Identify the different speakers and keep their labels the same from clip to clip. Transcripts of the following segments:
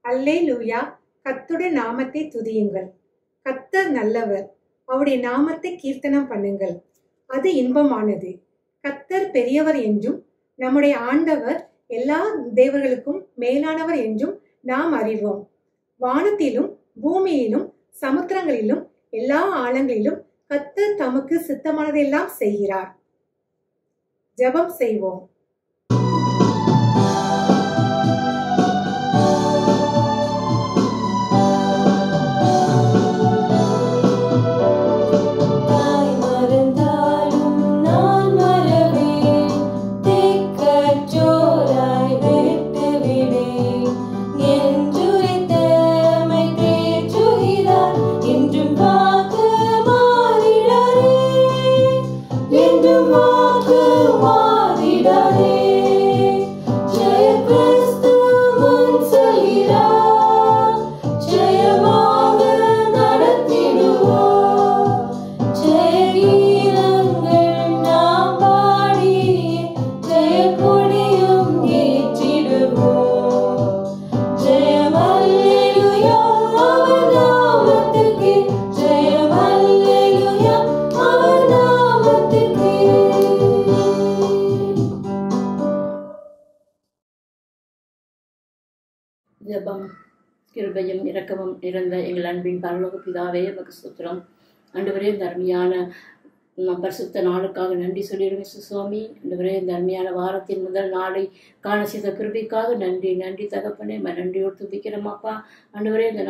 Speaker 1: அல்லேலூயா. கர்த்தருடைய நாமத்தை துதியுங்கள். கர்த்தர் நல்லவர், அவருடைய நாமத்தை கீர்த்தனம் பண்ணுங்கள், அது இன்பமானது. கர்த்தர் பெரியவர் என்றும் நம்முடைய ஆண்டவர் எல்லா தேவர்களுக்கும் மேலானவர் என்றும் நாம் அறிவோம். வானத்திலும் பூமியிலும் சமுத்திரங்களிலும் எல்லா ஆழங்களிலும் கர்த்தர் தமக்கு சித்தமானதெல்லாம் செய்கிறார். ஜெபம் செய்வோம்.
Speaker 2: ஜெபம். கிருபையும் இரக்கமும் நிறைந்த எங்கள் அன்பின் பரலோக பிதாவே, உமக்கு ஸ்தோத்திரம். ஆண்டவரே, இந்த அருமையான பரிசுத்த நாளுக்காக நன்றி சொல்லிடுவேன் சுவாமி. ஆண்டவரே, இந்த அருமையான வாரத்தின் முதல் நாளை காண செய்த கிருபைக்காக நன்றி நன்றி தகப்பனே. நன்றியோடு துதிக்கிறோம் அப்பா. ஆண்டவரே, இந்த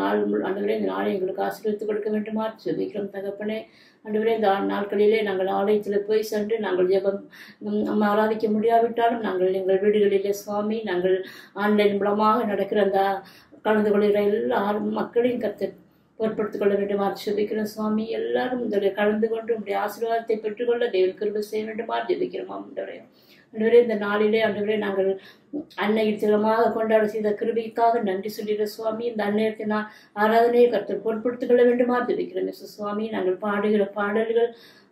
Speaker 2: நாளை எங்களுக்கு ஆசீர்வதித்து கொடுக்க வேண்டுமா ஜெபிக்கிறோம் தகப்பனே. ஆண்டவரே, இந்த நாட்களிலே நாங்கள் ஆலயத்தில் போய் சென்று நாங்கள் ஜெபம் ஆராதிக்க முடியாவிட்டாலும் நாங்கள் எங்கள் வீடுகளிலே சுவாமி நாங்கள் ஆன்லைன் மூலமாக நடக்கிற அந்த கலந்து கொள்கிற எல்லா மக்களையும் கற்று பொருட்படுத்திக் கொள்ள வேண்டுமா ஜெபிக்கிறோம் சுவாமி. எல்லாரும் இதில் கலந்து கொண்டு உங்களுடைய ஆசீர்வாதத்தை பெற்றுக்கொள்ள தேவன் கிருபை செய்ய வேண்டுமா ஜெபிக்கிறோம் ஆண்டவரே. ஆண்டவரே, இந்த நாளிலே ஆண்டவரே நாங்கள் அன்னையின் தினமாக கொண்டாட செய்த கிருபைக்காக நன்றி சொல்லிடுற சுவாமி. இந்த அன்னையத்தை நான் ஆராதனையை கற்று பொருட்படுத்திக் கொள்ள வேண்டுமா ஜெபிக்கிறேன் சுவாமி. நாங்கள் பாடுகிற பாடல்கள்,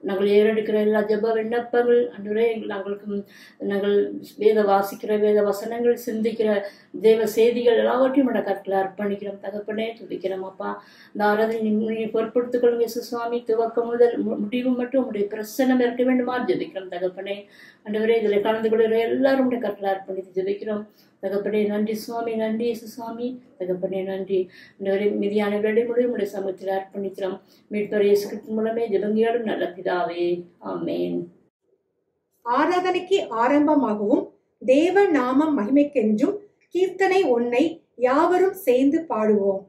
Speaker 2: நாங்கள் ஏறெடுக்கிற எல்லா ஜெப விண்ணப்பங்கள் ஆண்டவரே, நாங்கள் வாசிக்கிற வேத வசனங்கள், சிந்திக்கிற தேவ செய்திகள் எல்லாவற்றையும் கற்களை அர்ப்பணிக்கிறோம் தகப்பனே. துதிக்கிறோம் அப்பா. இந்த ஆராதனை பொருட்படுத்திக் கொள்ளுங்க சுவாமி. துவக்கம் முதல் முடிவு மட்டும் உங்களுடைய பிரசன்னம் இருக்க வேண்டுமா ஜெபிக்கிறோம் தகப்பனே. ஆண்டவரே, இதில் கலந்து கொள்கிற எல்லாரும் கற்களை அர்ப்பணித்து ஜெபிக்கிறோம் தகப்பனே. நன்றி சுவாமி, நன்றி சுவாமி தகப்பனே, நன்றி. ஆண்டவரே, மீதியான வேலை முடிவு உடைய சமூகத்தில் அர்ப்பணிக்கிறோம். மீட்பர் இயேசு கிறிஸ்து மூலமே ஜெபங்கியாடும் நல்ல பிதாவே, ஆமென்.
Speaker 1: ஆராதனைக்கு ஆரம்பமாகவும் தேவ நாமம் மகிமைக்கென்றும் கீர்த்தனை ஒன்றை யாவரும் சேர்ந்து பாடுவோம்.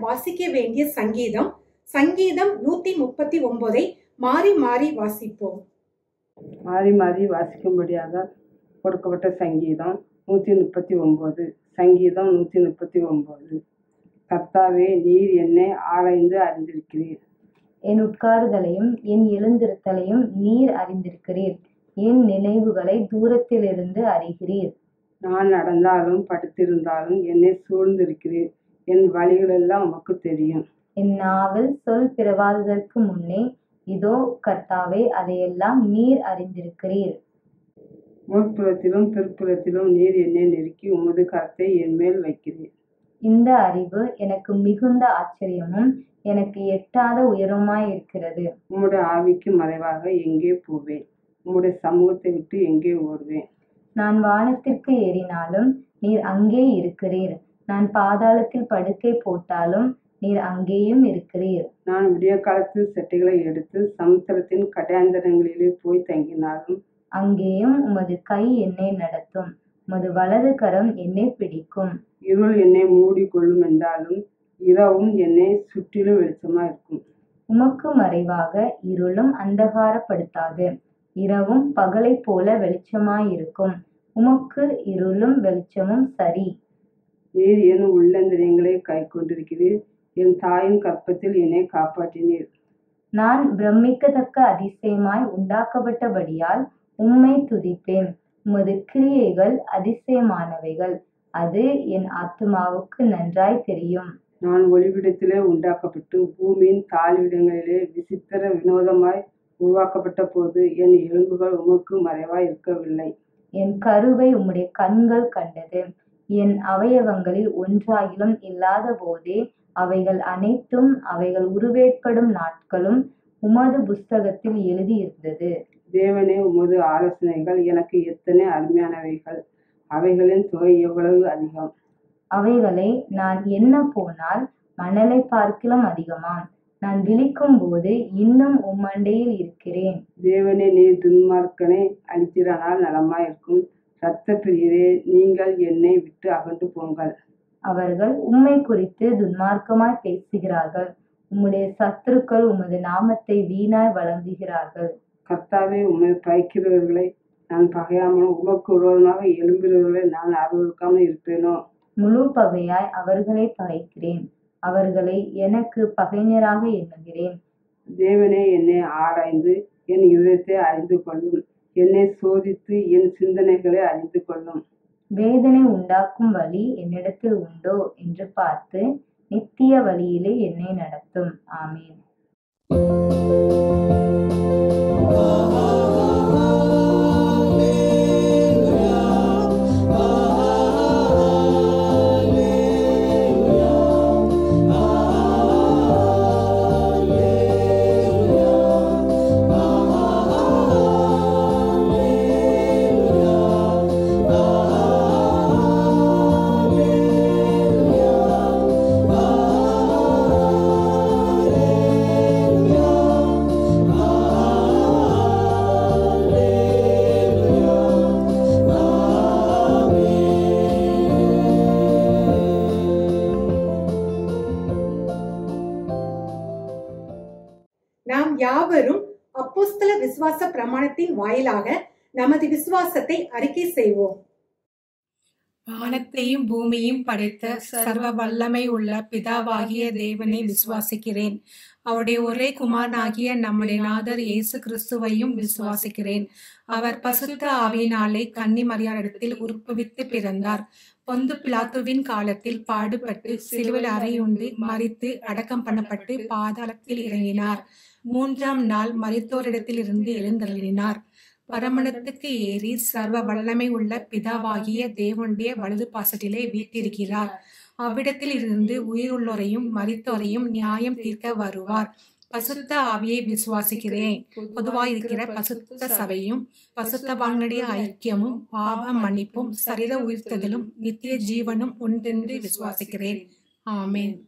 Speaker 1: வாசிக்க வேண்டிய சங்கீதம் சங்கீதம் 139 மாறி மாறி வாசிப்போம்.
Speaker 3: மாறி மாறி வாசிக்கும்படியாக கொடுக்கப்பட்ட சங்கீதம் 139. சங்கீதம் 139. கர்த்தாவே, நீர் என்னை ஆராய்ந்து அறிந்திருக்கிறீர்.
Speaker 4: என் உட்காருதலையும் என் எழுந்திருத்தலையும் நீர் அறிந்திருக்கிறீர். என் நினைவுகளை தூரத்திலிருந்து அறிகிறீர்.
Speaker 3: நான் நடந்தாலும் படுத்திருந்தாலும் என்னை சூழ்ந்திருக்கிறீர். என் வழிகளெல்லாம் உமக்கு தெரியும்.
Speaker 4: என் நாவில் சொல் பிறவாததற்கு முன்னே இதோ கர்த்தாவே, அதையெல்லாம் நீர் அறிந்திருக்கிறீர்.
Speaker 3: முற்புறத்திலும் பிற்புறத்திலும் நீர் என்னை நெருக்கி உமது கரத்தை என் மேல் வைக்கிறீர்.
Speaker 4: இந்த அறிவு எனக்கு மிகுந்த ஆச்சரியமும் எனக்கு எட்டாத உயரமாய் இருக்கிறது.
Speaker 3: உம்முடைய ஆவிக்கு மறைவாக எங்கே போவேன்? உம்முடைய சமூகத்தை விட்டு எங்கே ஓடுவேன்?
Speaker 4: நான் வானத்திற்கு ஏறினாலும் நீர் அங்கே இருக்கிறீர். நான் பாதாளத்தில் படுக்கை போட்டாலும் நீர் அங்கேயும் இருக்கிறீர்.
Speaker 3: நான் விடிய காலத்து செட்டைகளை எடுத்து சமுத்திரத்தின் கடையாந்தரங்களிலே போய் தங்கினாலும்
Speaker 4: அங்கேயும் உமது கை என்னை நடத்தும். உமது வலது கரம் என்னை பிடிக்கும்.
Speaker 3: இருள் என்னை மூடி கொள்ளும் என்றாலும் இரவும் என்னை சுற்றிலும் வெளிச்சமா இருக்கும்.
Speaker 4: உமக்கு மறைவாக இருளும் அந்தகாரப்படுத்தாது. இரவும் பகலை போல வெளிச்சமாயிருக்கும். உமக்கு இருளும் வெளிச்சமும் சரி.
Speaker 3: நீர் என் உள்ளந்தரியங்களை கை கொண்டிருக்கிறீர். என் தாயின் கற்பத்தில் என்னை காப்பாற்றினீர்.
Speaker 4: நான் பிரமிக்கத்தக்க அதிசயமாய் உண்டாக்கப்பட்டபடியால் உம்மை துதிப்பேன். உமது கிரியைகள் அதிசயமானவைகள். அது என் ஆத்துமாவுக்கு நன்றாய் தெரியும்.
Speaker 3: நான் ஒளிவிடத்திலே உண்டாக்கப்பட்டு பூமியின் தாழ்விடங்களிலே விசித்திர வினோதமாய் உருவாக்கப்பட்ட போது என் எலும்புகள் உமக்கு மறைவாய் இருக்கவில்லை.
Speaker 4: என் கருவை உம்முடைய கண்கள் கண்டது. என் அவயவங்களில் ஒன்றாகிலும் இல்லாத போதே அவைகள் அனைத்தும் அவைகள் உருவேற்படும் நாட்களும் உமது புஸ்தகத்தில் எழுதியிருந்தது.
Speaker 3: தேவனே, உமது ஆலோசனைகள் எனக்கு எத்தனை அருமையானவைகள்! அவைகளின் தொகை எவ்வளவு அதிகம்!
Speaker 4: அவைகளை நான் எண்ண போனால் மணலை பார்க்கிலும் அதிகமாம். நான் விழிக்கும் போது இன்னும் உம்மண்டையில் இருக்கிறேன்.
Speaker 3: தேவனே, நீ துன்மார்க்கனை அழித்திரானால் நலமாயிருக்கும். இரத்த பிரியரே, நீங்கள் என்னை விட்டு அகன்று போங்கள்.
Speaker 4: அவர்கள் உம்மை குறித்து துன்மார்க்கமாய் பேசுகிறார்கள். உம்முடைய சத்துருக்கள் உமது நாமத்தை வீணாய் வழங்குகிறார்கள்.
Speaker 3: கர்த்தாவே, உம்மை பயக்கிறவர்களை நான் பகையாமலும் உமக்கு விரோதமாக எழும்புகிறவர்களை நான் அருவருக்காமல் இருப்பேனோ?
Speaker 4: முழு பகையாய் அவர்களை பகைக்கிறேன். அவர்களை எனக்கு பகைஞராக எண்ணுகிறேன்.
Speaker 3: தேவனே, என்னை ஆராய்ந்து என் இதயத்தை அறிந்து கொள்ளும். என்னை சோதித்து என் சிந்தனைகளை அறிந்து கொள்ளும்.
Speaker 4: வேதனை உண்டாக்கும் வழி என்னிடத்தில் உண்டோ என்று பார்த்து நித்திய வழியிலே என்னை நடத்தும். ஆமீன்.
Speaker 1: நாம் யாவரும் அப்போஸ்தல விசுவாச பிரமாணத்தின் வாயிலாக நமது விசுவாசத்தை அறிக்கை செய்வோம்.
Speaker 5: வானத்தையும் பூமியையும் படைத்த சர்வ வல்லமை உள்ள பிதாவாகிய தேவனை விசுவாசிக்கிறேன். அவருடைய ஒரே குமாரனாகிய நம்முடைய நாதர் இயேசு கிறிஸ்துவையும் விசுவாசிக்கிறேன். அவர் பசுத்த ஆவியினாலே கன்னி மரியாளிடத்தில் உற்பவித்து பிறந்தார். பொந்து பிலாத்துவின் காலத்தில் பாடுபட்டு சிலுவையில் அறையுண்டு மரித்து அடக்கம் பண்ணப்பட்டு பாதாளத்தில் இறங்கினார். 3ஆம் நாள் மரித்தோரிடத்தில் இருந்து எழுந்தருளினார். பரமணத்துக்கு ஏறி சர்வ வல்லமை உள்ள பிதாவாகிய தேவனுடைய வலது பாசத்திலே வீட்டிருக்கிறார். அவ்விடத்தில் இருந்து உயிருள்ளோரையும் மரித்தோரையும் நியாயம் தீர்க்க வருவார். பசுத்த ஆவியை விசுவாசிக்கிறேன். பொதுவாயிருக்கிற பசுத்த சபையும் பசுத்தவான்களுடைய ஐக்கியமும் பாவ மன்னிப்பும் சரீர உயிர்த்தலும் நித்திய ஜீவனும் உண்டென்று விசுவாசிக்கிறேன். ஆமென்.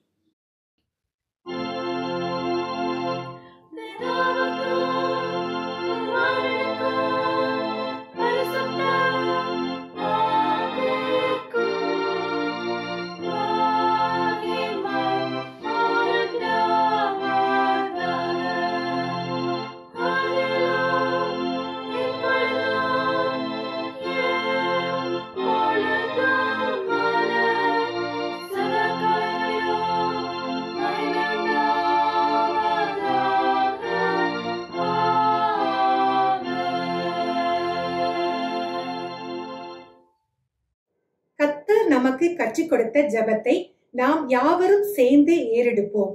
Speaker 1: நமக்கு கற்றுக் கொடுத்த ஜெபத்தை நாம் யாவரும் சேர்ந்து ஏறெடுப்போம்.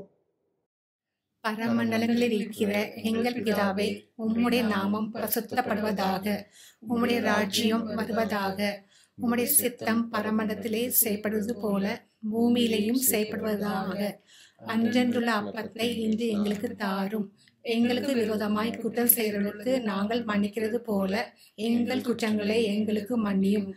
Speaker 5: பரமண்டலங்களில் இருக்கிற எங்கள் பிதாவே, உம்முடைய நாமம் பிரசுத்தப்படுவதாக. உம்முடைய ராஜ்யம் வருவதாக. உம்முடைய சித்தம் பரமண்டலத்திலே செய்யப்படுவது போல பூமியிலேயும் செய்யப்படுவதாக. அன்றன்றுள்ள அப்பத்தை இன்று எங்களுக்கு தாரும். எங்களுக்கு விரோதமாய் குற்றம் செய்கிறவர்களுக்கு நாங்கள் மன்னிக்கிறது போல எங்கள் குற்றங்களை எங்களுக்கு மன்னியும்.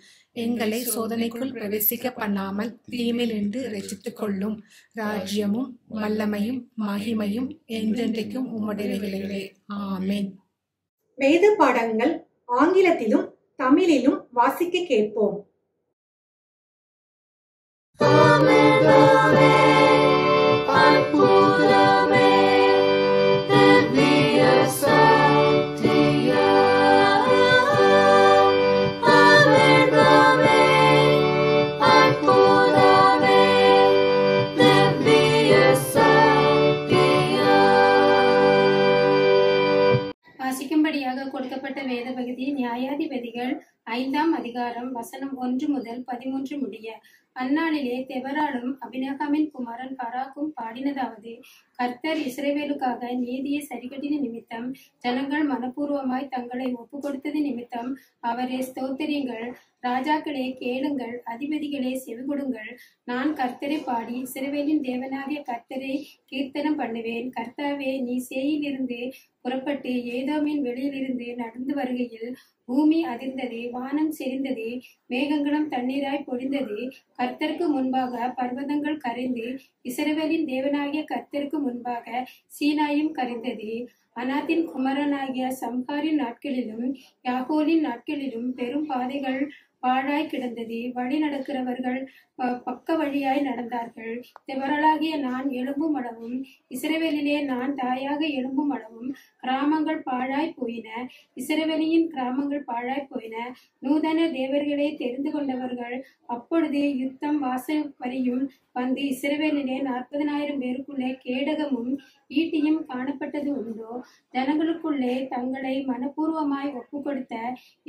Speaker 5: எங்களை சோதனைக்குள் பிரவேசிக்க பண்ணாமல் தீமையிலிருந்து ரட்சித்துக் கொள்ளும். ராஜ்யமும் வல்லமையும் மகிமையும் என்றென்றைக்கும் உம்முடையவைகளே. ஆமென்.
Speaker 1: வேத பாடங்கள் ஆங்கிலத்திலும் தமிழிலும் வாசிக்க கேட்போம்.
Speaker 6: வாசிக்கும்படியாக கொடுக்கப்பட்ட வேத பகுதி நியாயாதிபதிகள் 5ஆம் அதிகாரம் வசனம் 1 முதல் 13 முடிய. அந்நாளிலே தெபராலும் அபினகாமின் குமாரன் பராக்கும் பாடினதாவது: கர்த்தர் இஸ்ரவேலுக்காக நீதியை சரிகட்டின நிமித்தம் ஜனங்கள் மனப்பூர்வமாய் தங்களை ஒப்பு கொடுத்தது நிமித்தம் அவரே ஸ்தோத்திரியுங்கள். ராஜாக்களே கேளுங்கள், அதிபதிகளே செவிகொடுங்கள். நான் கர்த்தரை பாடி இஸ்ரவேலின் தேவனாகிய கர்த்தரை கீர்த்தனம் பண்ணுவேன். கர்த்தாவே, நீ சேயிலிருந்து புறப்பட்டு ஏதோமின் வெளியிலிருந்து நடந்து வருகையில் பூமி அதிர்ந்தது, வானம் செறிந்தது, மேகங்களும் தண்ணீராய் பொழிந்தது. கர்த்தருக்கு முன்பாக பர்வதங்கள் கரைந்து, இஸ்ரவேலின் தேவனாகிய கர்த்தருக்கு முன்பாக சீனாயும் கரைந்தது. அனாத்தின் குமரனாகிய சம்ஹாரின் நாட்களிலும் யாகோலின் நாட்களிலும் பெரும் பாதைகள் பாழாய் கிடந்தது. வழி நடக்கிறவர்கள் பக்க வழியாய் நடந்தார்கள். தெபராளாகிய நான் எலும்பும் அளவும், இஸ்ரவேலிலே நான் தாயாக எலும்பும் அளவும். கிராமங்கள் பாழாய் போயின, இஸ்ரவேலியின் கிராமங்கள் பாழாய் போயின. நூதன தேவர்களை தெரிந்து கொண்டவர்கள் அப்பொழுது யுத்தம் வாசல் வரையும் வந்து இஸ்ரவேலிலே 40,000 பேருக்குள்ளே கேடகமும் ஈட்டியும் காணப்பட்டது உண்டோ? ஜனங்களுக்குள்ளே தங்களை மனப்பூர்வமாய் ஒப்பு கொடுத்த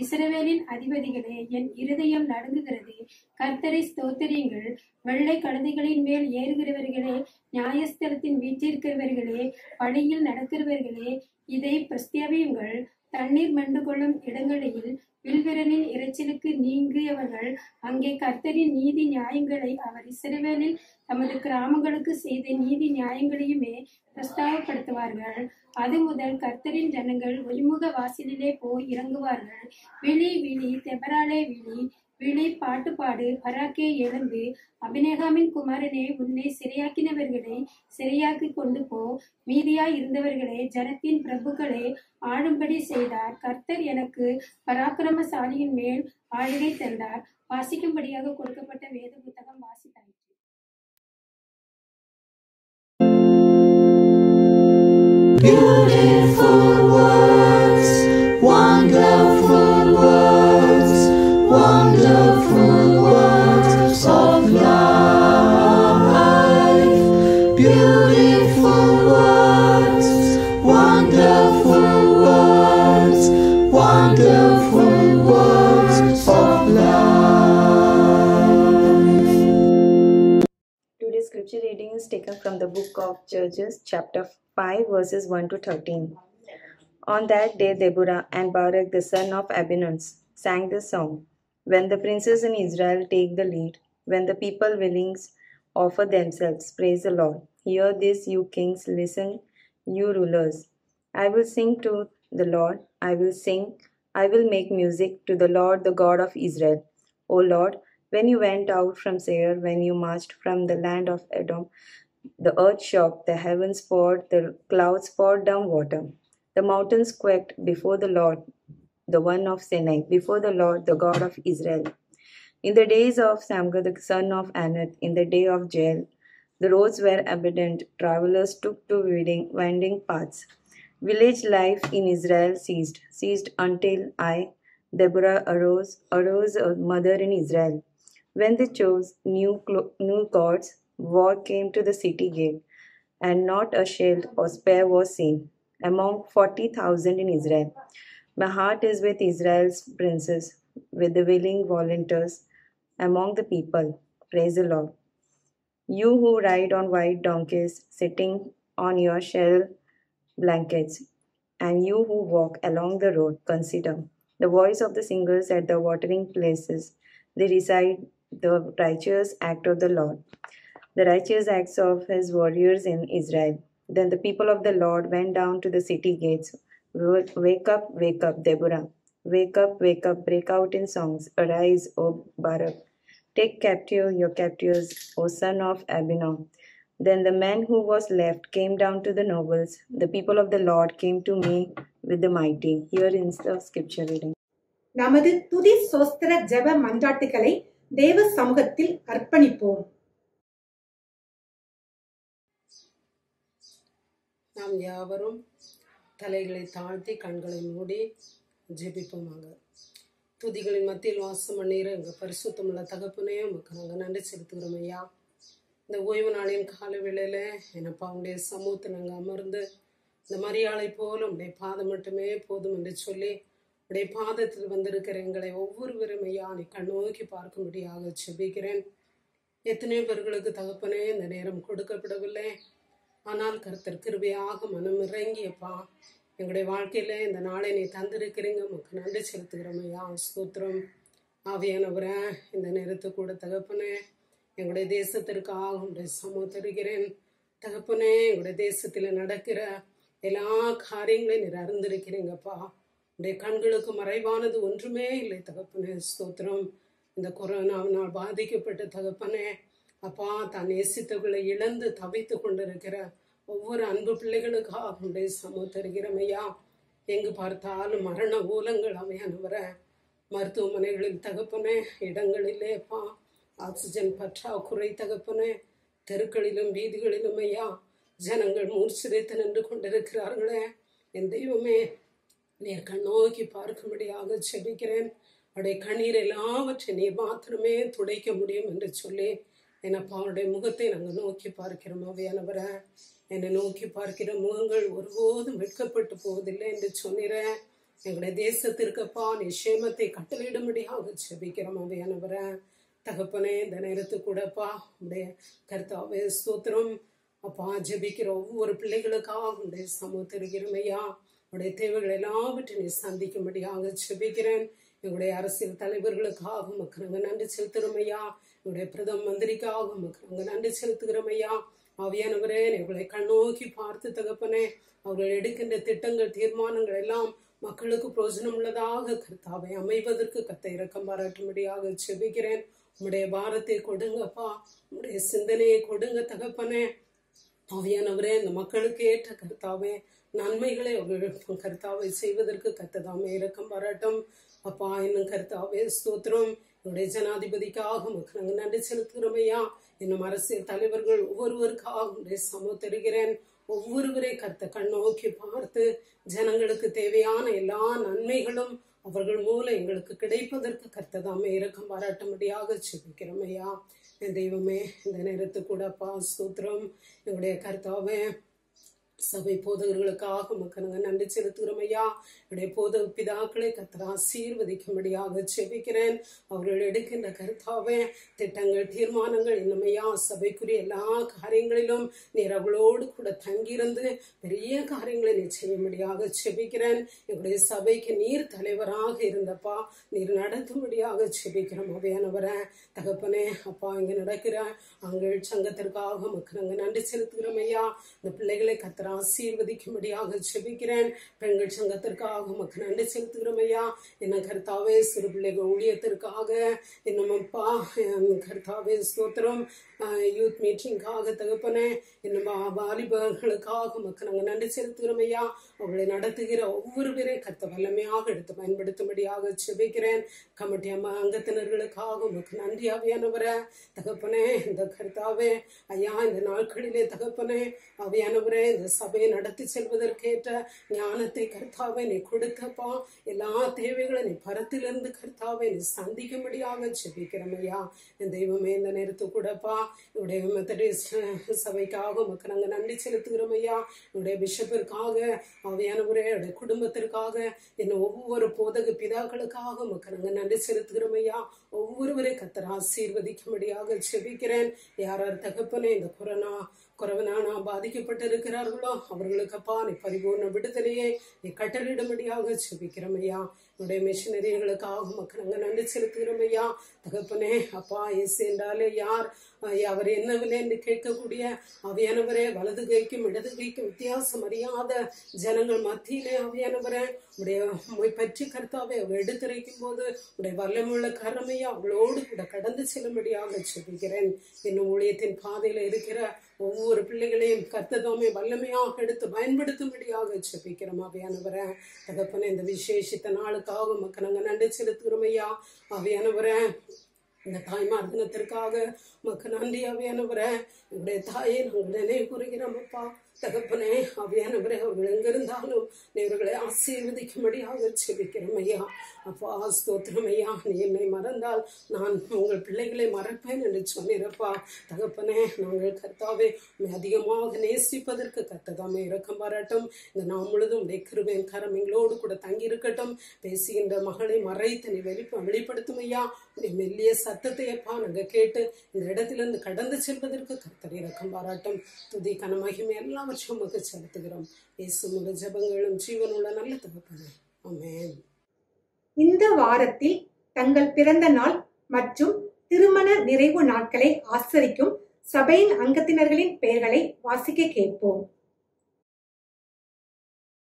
Speaker 6: இஸ்ரவேலின் அதிபதிகளே, என் இருதயம் நடுங்குகிறது. கர்த்தரை ஸ்தோத்திரியுங்கள். வெள்ளை கழுதைகளின் மேல் ஏறுகிறவர்களே, நியாயஸ்தலத்தின் வீற்றிருக்கிறவர்களே, பழியில் நடக்கிறவர்களே, இதை பிரஸ்தாபியுங்கள். தண்ணீர் மண்டு கொள்ளும் இடங்களில் வில்விரனின் இறைச்சலுக்கு நீங்கியவர்கள் அங்கே கர்த்தரின் நீதி நியாயங்களை, அவர் இஸ்ரவேலில் தமது கிராமங்களுக்கு செய்த நீதி நியாயங்களையுமே பிரஸ்தாபப்படுத்துவார்கள். அது முதல் கர்த்தரின் ஜனங்கள் ஒய்முக வாசலிலே போய் இறங்குவார்கள். விழி விழி, தெபராலே விழி விழி, பாட்டு பாடு, பராக்கே எழுந்து. அபினகாமின் குமாரனே, உன்னை சிறையாக்கினவர்களை சிறையாக்கி கொண்டு போ. மீதியாய் இருந்தவர்களே, ஜனத்தின் பிரபுக்களே, ஆளும்படி செய்தார். கர்த்தர் எனக்கு பராக்கிரமசாலியின் மேல் ஆளுகை தந்தார். வாசிக்கும்படியாக கொடுக்கப்பட்ட வேத புத்தகம் வாசித்தாயிற்று.
Speaker 7: Beautiful words, wonderful words, wonderful words of life. Beautiful words, wonderful words, wonderful words of life.
Speaker 8: Today's scripture reading is taken from the book of Judges, chapter 5, verses 1 to 13. On that day, Deborah and Barak, the son of Abinoam, sang this song. When the princes in Israel take the lead, when the people willing offer themselves, praise the Lord. Hear this, you kings, listen, you rulers. I will sing to the Lord, I will sing, I will make music to the Lord, the God of Israel. O Lord, when you went out from Seir, when you marched from the land of Edom, the earth shook, the heavens poured, the clouds poured down water. The mountains quaked before the Lord, the one of Sinai, before the Lord, the God of Israel. In the days of Samgar, the son of Anath, in the day of Jael, the roads were abundant. Travelers took to winding paths. Village life in Israel ceased until I, Deborah, arose a mother in Israel. When they chose new gods, war came to the city gate, and not a shield or spear was seen among 40,000 in Israel. My heart is with Israel's princes, with the willing volunteers among the people. Praise the Lord. You who ride on white donkeys, sitting on your shell blankets, and you who walk along the road, consider the voice of the singers at the watering places. They recite the righteous act of the Lord, the righteous acts of his warriors in Israel. Then the people of the Lord went down to the city gates. Wake up, Deborah. Wake up, break out in songs. Arise, O Barak. Take captive your captives, O son of Abinoam. Then the man who was left came down to the nobles. The people of the Lord came to me with the mighty. Here is the scripture reading.
Speaker 1: நமது துதி சோஸ்திர ஜெப மன்றாட்டுகளை தேவ சமூகத்தில் அர்ப்பணிப்போம்.
Speaker 9: நாம் யாவரும் தலைகளை தாழ்த்தி கண்களை மூடி ஜெபிப்போமாக. துதிகளின் மத்தியில் வாசம் பண்ணீர எங்கள் பரிசுத்தமுள்ள தகப்பனே உமக்கு நாங்கள் நன்றி செலுத்துகிறோம் ஐயா. இந்த ஓய்வு நாளின் கால வேளையில் என்னப்பா உடைய சமூகத்தை நாங்கள் அமர்ந்து இந்த மரியாதை போல உடைய பாதம் மட்டுமே போதும் என்று சொல்லி உடைய பாதத்தில் வந்திருக்கிற எங்களை ஒவ்வொருவரும் ஐயா நீ கண்ணோக்கி பார்க்கும்படியாக செபிக்கிறேன். எத்தனையோ பேர்களுக்கு தகப்பனே இந்த நேரம் கொடுக்கப்படவில்லை. ஆனால் கர்த்தர் கிருபையாக மனம் இறங்கியப்பா எங்களுடைய வாழ்க்கையில இந்த நாளை நீ தந்திருக்கிறீங்க. உமக்கு நன்றி செலுத்துகிறோம் ஐயா. ஸ்தோத்திரம். ஆவியானவரே இந்த நேரத்து கூட தகப்பனே எங்களுடைய தேசத்திற்காக உங்களுடைய சமூகம் தருகிறேன். தகப்பனே எங்களுடைய தேசத்தில் நடக்கிற எல்லா காரியங்களையும் நீர் அறிந்திருக்கிறீங்கப்பா. உடைய கண்களுக்கு மறைவானது ஒன்றுமே இல்லை தகப்பனே. ஸ்தோத்திரம். இந்த கொரோனாவினால் பாதிக்கப்பட்ட தகப்பனே அப்பா தான் நேசித்தவர்களை இழந்து தவித்து கொண்டிருக்கிற ஒவ்வொரு அன்பு பிள்ளைகளுக்காக உடைய சமூகம் தருகிறோம் ஐயா. எங்கு பார்த்தாலும் மரண ஊலங்கள் அவையானவர மருத்துவமனைகளில் தகப்பனே இடங்களிலேப்பா ஆக்சிஜன் பற்றாக்குறை தகப்பனே தெருக்களிலும் வீதிகளிலும் ஐயா ஜனங்கள் மூர்ச்சிதைத்து நின்று கொண்டிருக்கிறார்களே. என் தெய்வமே நீர் கண்ணோக்கி பார்க்கும்படியாக செபிக்கிறேன். அவருடைய கண்ணீர் எல்லாவற்றை நீர் மாத்திரமே துடைக்க முடியும் என்று சொல்லி என்னப்பா அவருடைய முகத்தை நாங்கள் நோக்கி பார்க்கிறோம். அவையானவர என்னை நோக்கி பார்க்கிற முகங்கள் ஒருபோதும் வெட்கப்பட்டு போவதில்லை என்று சொன்னிறேன். எங்களுடைய தேசத்திற்கப்பா நீ சேமத்தை கட்டளையிடும்படியாக செபிக்கிறோம். அவையானவர தகப்பனே இந்த நேரத்துக்கு கூடப்பா உடைய கர்த்தாவே ஸ்தோத்திரம் அப்பா ஜெபிக்கிற ஒவ்வொரு பிள்ளைகளுக்காக உடைய சமூகம் இருக்கிறோம் ஐயா. உடைய தேவைகள் எல்லாவற்றையும் நீ சந்திக்கும்படியாக செபிக்கிறேன். எங்களுடைய அரசியல் தலைவர்களுக்காக உமக்கு நாங்கள் நன்றி செலுத்துகிறோம் ஐயா. எங்களுடைய பிரதம மந்திரிக்காக உமக்கு நாங்கள் நன்றி செலுத்துகிறோம் ஐயா. ஆவியானவரே எங்களை கண்ணோக்கி பார்த்து தகப்பனே அவர்கள் எடுக்கின்ற திட்டங்கள் தீர்மானங்கள் எல்லாம் மக்களுக்கு பிரயோஜனம் உள்ளதாக கர்த்தாவை அமைவதற்கு கர்த்தர் இரக்கம் பாராட்டும்படியாக செபிக்கிறேன். உம்முடைய பாரத்தை கொடுங்கப்பா, உம்முடைய சிந்தனையை கொடுங்க தகப்பனே. ஆவியானவரே இந்த மக்களுக்கு ஏற்ற கர்த்தாவே நன்மைகளை அவர்கள் கர்த்தாவை செய்வதற்கு கர்த்ததாமே இரக்கம் பாராட்டும் அப்பா. இன்னும் கர்த்தாவே ஸ்தோத்திரம். என்னுடைய ஜனாதிபதிக்காக உமக்கு நாங்கள் நன்றி செலுத்துகிறோம் ஐயா. இன்னும் அரசியல் தலைவர்கள் ஒவ்வொருவருக்காக உடைய சமூகம் தருகிறேன். ஒவ்வொருவரை கர்த்த கண்ணோக்கி பார்த்து ஜனங்களுக்கு தேவையான எல்லா நன்மைகளும் அவர்கள் மூலம் எங்களுக்கு கிடைப்பதற்கு கர்த்ததாமே இரக்கம் பாராட்டும்படியாக செபிக்கிறோம் ஐயா. என் தெய்வமே இந்த நேரத்துக்கு கூடப்பா ஸ்தோத்திரம். என்னுடைய கர்த்தாவே சபை போதகர்களுக்காக உமக்கு நாங்கள் நன்றி செலுத்துகிறோம் ஐயா. என்னுடைய போதக பிதாக்களை கர்த்தர் ஆசீர்வதிக்கும்படியாக செபிக்கிறேன். அவர்கள் எடுக்கின்ற கர்த்தாவே திட்டங்கள் தீர்மானங்கள் இன்னமையா சபைக்குரிய எல்லா காரியங்களிலும் நீர் அவளோடு கூட தங்கியிருந்து பெரிய காரியங்களை நீர் செய்யும்படியாக செபிக்கிறேன். எங்களுடைய சபைக்கு நீர் தலைவராக இருந்தப்பா நீர் நடத்தும்படியாக செபிக்கிறோம். அவையானவர தகப்பனே அப்பா இங்க நடக்கிற ஆண்கள் சங்கத்திற்காக உமக்கு நாங்கள் நன்றி செலுத்துகிறோம் ஐயா. இந்த பிள்ளைகளை கர்த்தர் ஆசீர்வதிக்கும்படியாக செபிக்கிறேன். பெண்கள் சங்கத்திற்காக உமக்கு நன்றி செலுத்துகிறோம் ஐயா. என்ன கர்த்தாவே சிறு பிள்ளைகள் ஊழியத்திற்காக இன்னும்ப்பா கர்த்தாவே ஸ்தோத்திரம். யூத் மீட்டிங்காக தகப்பனே இன்னும் வாலிபர்களுக்காக உமக்கு நாங்கள் நன்றி செலுத்துகிறோம் ஐயா. அவர்களை நடத்துகிற ஒவ்வொரு பேரையும் கர்த்த வல்லமையாக எடுத்து பயன்படுத்தும்படியாக செபிக்கிறேன். கமிட்டி அங்கத்தினர்களுக்காக உமக்கு நன்றி ஆவியானவர தகப்பனே. இந்த கர்த்தாவே ஐயா இந்த நாட்களிலே தகப்பனே ஆவியானவரே இந்த சபையை நடத்தி செல்வதற்கேற்ற ஞானத்தை கர்த்தாவை நீ கொடுக்கப்பா. எல்லா தேவைகளை நீ பரத்திலிருந்து கர்த்தாவை நீ சந்திக்கும்படியாக ஜெபிக்கிறோம் ஐயா. என் தெய்வமே, இந்த நேரத்து கூடப்பா என்னுடைய மெத்தடிஸ்ட் சபைக்காக உமக்கு நாங்கள் நன்றி செலுத்துகிறோம் ஐயா. என்னுடைய பிஷப்பிற்காக, ஆவியானவரே, என்னுடைய குடும்பத்திற்காக, இன்னும் ஒவ்வொரு போதக பிதாக்களுக்காக உமக்கு நாங்கள் நன்றி செலுத்துகிறோம் ஐயா. ஒவ்வொருவரை கர்த்தர் ஆசீர்வதிக்கும்படியாக ஜெபிக்கிறேன். யார் யார் தகப்பனே இந்த கொரோனா பாதிக்கப்பட்டு இருக்கிறார்களோ அவர்களுக்கப்பா நீ பரிபூர்ண விடுதலையை நீ கட்டளிடும்படியாக ஜெபிக்கிறோம் ஐயா. என்னுடைய மிஷனரிகளுக்காக மக்கள் நாங்கள் நன்றி செலுத்துகிறோம் ஐயா. தகப்பனே அப்பா, இயேசு என்றாலே யார், அவர் என்னவில்லை என்று கேட்கக்கூடிய ஆவியானவரே, வலது கைக்கும் இடது கைக்கும் வித்தியாசம் அறியாத ஜனங்கள் மத்தியிலே ஆவியானவரே உடைய பற்றி கர்த்தாவை அவர் எடுத்துரைக்கும் போது உடைய வல்லமுள்ள கரமையா அவளோடு கூட கடந்து செல்லும்படியாக ஜெபிக்கிறேன். என்னும் ஊழியத்தின் பாதையில இருக்கிற ஒவ்வொரு பிள்ளைகளையும் கர்த்ததாமே வல்லமையாக எடுத்து பயன்படுத்தும்படியாக ஜெபிக்கிறோம் ஆவியானவரே. தகப்பனே, இந்த விசேஷித்த நாளுக்காக மக்கள் நாங்கள் நன்றி செலுத்துகிறோம் ஐயா. ஆவியானவரே, இந்த தாய்மார் தினத்திற்காக மக்கள் நன்றி ஆவியானவரே. என்னுடைய தாயை நாங்கள் நினைவு கூறுகிறோம் அப்பா. தகப்பனே ஆவியானவரே, அவர்கள் எங்கிருந்தாலும் இவர்களை ஆசீர்வதிக்கும்படியாக ஜெபிக்கிறோம் ஐயா. அப்பா ஸ்தோத்திரம் ஐயா. நீ என்னை மறந்தால் நான் உங்கள் பிள்ளைகளை மறப்பேன் என்று சொன்னிருப்பா. தகப்பனே, நாங்கள் கர்த்தாவே அதிகமாக நேசிப்பதற்கு கர்த்ததாமே இரக்கம் பாராட்டும். இந்த நாள் முழுதும் உடைய கிருபையின் கரம் எங்களோடு கூட தங்கி இருக்கட்டும். பேசுகின்ற மகளை மறைத்து நீ வெளிப்படுத்தும் ஐயா. உடைய மெல்லிய சத்தத்தை அப்பா நாங்கள் கேட்டு இந்த இடத்திலிருந்து கடந்து செல்வதற்கு கர்த்தர் இரக்கம் பாராட்டும். துதி கனமகிமை எல்லாவற்றையும் உமக்கு செலுத்துகிறோம். இயேசுவின் ஜெபங்களும் ஜீவனுள்ள நல்ல தகப்பனே, ஆமென்.
Speaker 1: இந்த வாரத்தில் தங்கள் பிறந்த நாள் மற்றும் திருமண நிறைவு நாட்களை ஆசரிக்கும் சபையின் அங்கத்தினர்களின் பெயர்களை வாசிக்க கேட்போம்.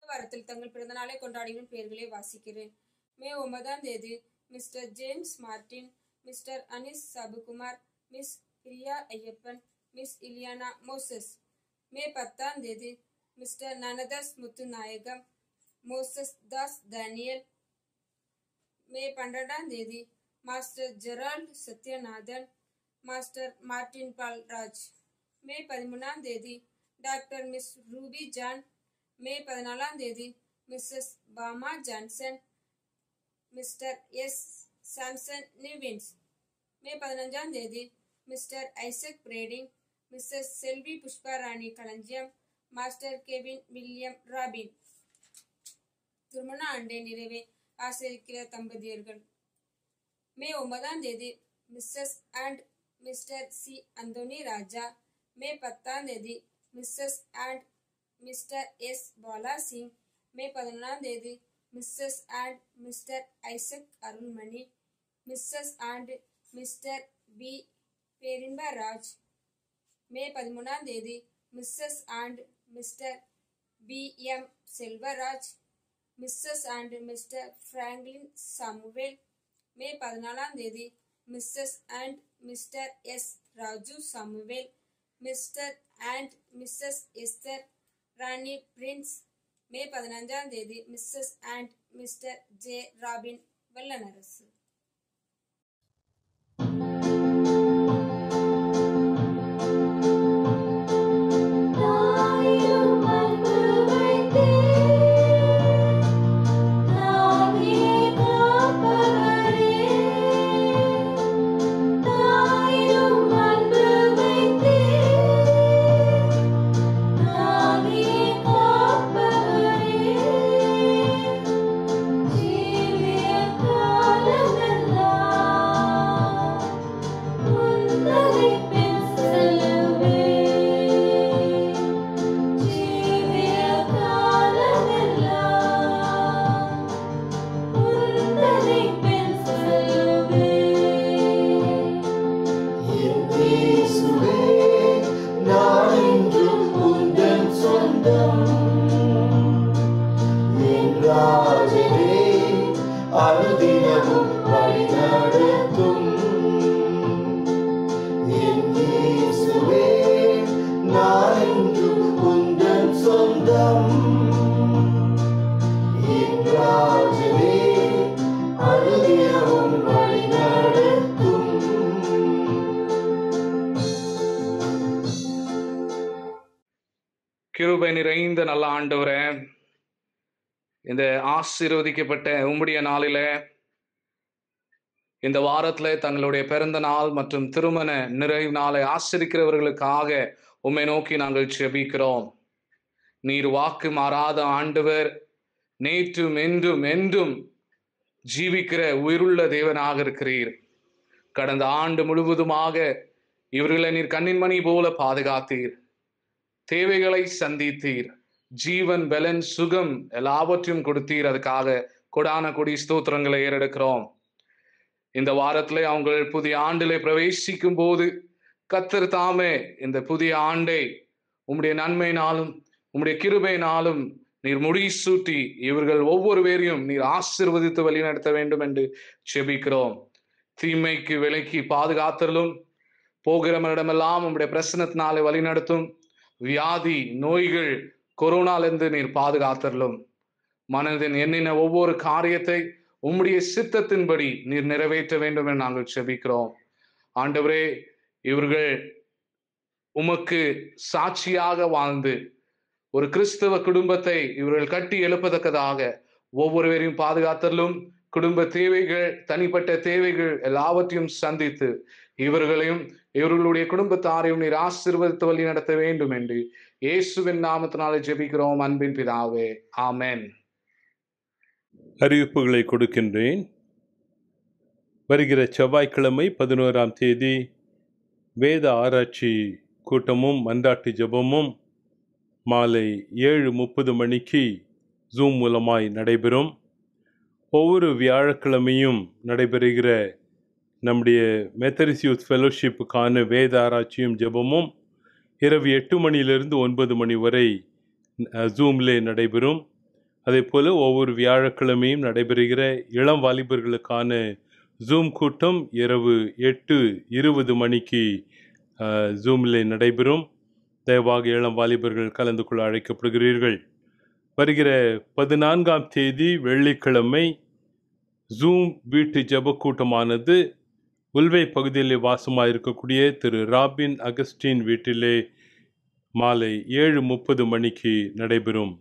Speaker 10: வாரத்தில் தங்கள் பிறந்த நாளை கொண்டாடியும் பெயர்களை வாசிக்கிறேன். May 9 Mr James Martin, Mr Anis Sabukumar, Miss Priya Ayyappan, Miss Iliana Moses. May 10 Mr Nanadas Muthunayagam, Moses Das Daniel. May 12 master Gerald Sathyanathan, master Martin Paulraj. May 13 doctor Miss Ruby John. May 14 Mrs Bama Johnson, Mr S Samson Nivins. May 15 Mr Isaac Brading, Mrs Selvi Pushparani Kalanjiyam, master Kevin William Robin. திருமண ஆண்டை நிறைவே ஆசரிக்கிற தம்பதியர்கள். May 9 Mrs and Mr C Anthony Raja. May 10 Mrs and Mr S Bala Singh. May 11 Mrs and Mr Isaac Arulmani, Mrs and Mr P Perinbaraj. May 13 Mrs and Mr P M Selvaraj, Mrs and Mr Franklin Samuel. May 14 Mrs and Mr S Raju Samuel, Mr and Mrs Esther Rani Prince. May 15 Mrs and Mr J Robin Vallanarasu.
Speaker 11: கிருபை நிறைந்த நல்ல ஆண்டவரே, இந்த ஆசீர்வதிக்கப்பட்ட உம்முடைய நாளில இந்த வாரத்துல தங்களுடைய பிறந்த நாள் மற்றும் திருமண நிறைவு நாளை ஆசரிக்கிறவர்களுக்காக உம்மை நோக்கி நாங்கள் ஜெபிக்கிறோம். நீர் வாக்கு மாறாத ஆண்டவர், நேற்றும் என்றும் என்றும் ஜீவிக்கிற உயிருள்ள தேவனாக இருக்கிறீர். கடந்த ஆண்டு முழுவதுமாக இவர்களை நீர் கண்ணின் மணி போல பாதுகாத்தீர், தேவைகளை சந்தித்தீர், ஜீவன் பலன் சுகம் எல்லாவற்றையும் கொடுத்தீர். அதுக்காக கொடான கொடி ஸ்தோத்திரங்களை ஏறெடுக்கிறோம். இந்த வாரத்திலே அவங்க புதிய ஆண்டிலே பிரவேசிக்கும் போது கர்த்தர் தாமே இந்த புதிய ஆண்டை உம்முடைய நன்மையினாலும் உம்முடைய கிருபையினாலும் நீர் முடிசூட்டி இவர்கள் ஒவ்வொரு பேரையும் நீர் ஆசீர்வதித்து வழிநடத்த வேண்டும் என்று ஜெபிக்கிறோம். தீமைக்கு விலக்கி பாதுகாத்தலும், போகிறவரிடமெல்லாம் உம்முடைய பிரசன்னத்தினாலே வழிநடத்தும், வியாதி நோய்கள் கொரோனாலிருந்து நீர் பாதுகாத்தலும், மனதின் எண்ணின ஒவ்வொரு காரியத்தை உம்முடைய சித்தத்தின்படி நீர் நிறைவேற்ற வேண்டும் என்று நாங்கள் ஜெபிக்கிறோம். ஆண்டவரே, இவர்கள் உமக்கு சாட்சியாக வாழ்ந்து ஒரு கிறிஸ்தவ குடும்பத்தை இவர்கள் கட்டி எழுப்பத்தக்கதாக ஒவ்வொருவரையும் பாதுகாத்தலும், குடும்ப தேவைகள் தனிப்பட்ட தேவைகள் எல்லாவற்றையும் சந்தித்து இவர்களையும் இவர்களுடைய குடும்பத்தாரையும் நீர் ஆசீர்வதித்து வழி நடத்த வேண்டும் என்று இயேசுவின் நாமத்தினாலே ஜெபிக்கிறோம் அன்பின் பிதாவே, ஆமென்.
Speaker 12: அறிவிப்புகளை கொடுக்கின்றேன். வருகிற செவ்வாய்க்கிழமை 11ஆம் தேதி வேத ஆராய்ச்சி கூட்டமும் மன்றாட்டு ஜெபமும் மாலை 7:30 மணிக்கு ஜூம் மூலமாய் நடைபெறும். ஒவ்வொரு வியாழக்கிழமையும் நடைபெறுகிற நம்முடைய மெத்தடிஸ்ட் யூத் ஃபெலோஷிப்புக்கான வேத ஆராய்ச்சியும் ஜெபமும் இரவு 8 மணியிலிருந்து 9 மணி வரை ஜூம்லே நடைபெறும். அதே போல் ஒவ்வொரு வியாழக்கிழமையும் நடைபெறுகிற இளம் வாலிபர்களுக்கான ஜூம் கூட்டம் இரவு 8:20 மணிக்கு ஜூமில் நடைபெறும். தயவாக இளம் வாலிபர்கள் கலந்து கொள்ள அழைக்கப்படுகிறீர்கள். வருகிற 14ஆம் தேதி வெள்ளிக்கிழமை ஜூம் வீட்டு ஜெப கூட்டமானது உல்வை பகுதியில் வாசமாக இருக்கக்கூடிய திரு ராபின் அகஸ்டின் வீட்டிலே மாலை 7:30 மணிக்கு நடைபெறும்.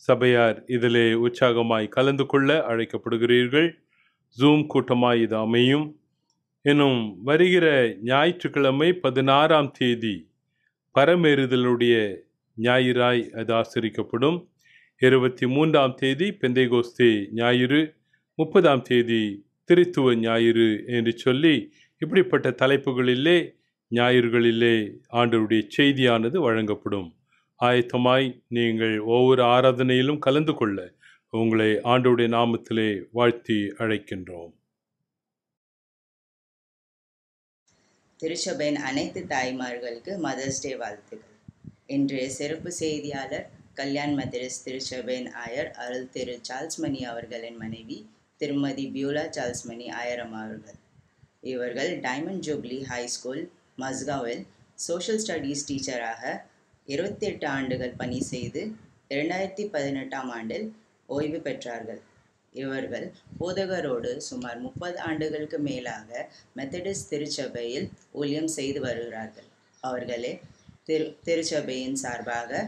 Speaker 12: சபையார் இதிலே உற்சாகமாய் கலந்து கொள்ள அழைக்கப்படுகிறீர்கள். ஜூம் கூட்டமாய் இது அமையும். இன்னும் வருகிற ஞாயிற்றுக்கிழமை 16ஆம் தேதி பரமேறுதலுடைய ஞாயிறாய் அது ஆசரிக்கப்படும். 23ஆம் தேதி பெந்தைகோஸ்தே ஞாயிறு, 30ஆம் தேதி திருத்துவ ஞாயிறு என்று சொல்லி இப்படிப்பட்ட தலைப்புகளிலே ஞாயிறுகளிலே ஆண்டவருடைய செய்தியானது வழங்கப்படும். ஆயத்தமாய் நீங்கள் ஒவ்வொரு ஆராதனையிலும் கலந்து கொள்ள உங்களை ஆண்டவருடைய நாமத்திலே வாழ்த்தி அழைக்கின்றோம்.
Speaker 13: திருச்சபையின் அனைத்து தாய்மார்களுக்கு மதர்ஸ் டே வாழ்த்துக்கள். இன்றைய சிறப்பு செய்தியாளர் கல்யாண் மெத்தடிஸ்ட் திருச்சபையின் ஆயர் அருள் திரு சார்ல்ஸ்மணி அவர்களின் மனைவி திருமதி பியூலா சார்ல்ஸ்மணி ஆயரம் அவர்கள். இவர்கள் டைமண்ட் ஜூப்ளி ஹை ஸ்கூல் மஸ்காவில் சோஷியல் ஸ்டடீஸ் டீச்சராக 28 ஆண்டுகள் பணி செய்து 2018ஆம் ஆண்டில் ஓய்வு பெற்றார்கள். இவர்கள் போதகரோடு சுமார் 30 ஆண்டுகளுக்கு மேலாக மெத்தடிஸ்ட் திருச்சபையில் ஊழியம் செய்து வருகிறார்கள். அவர்களே திருச்சபையின் சார்பாக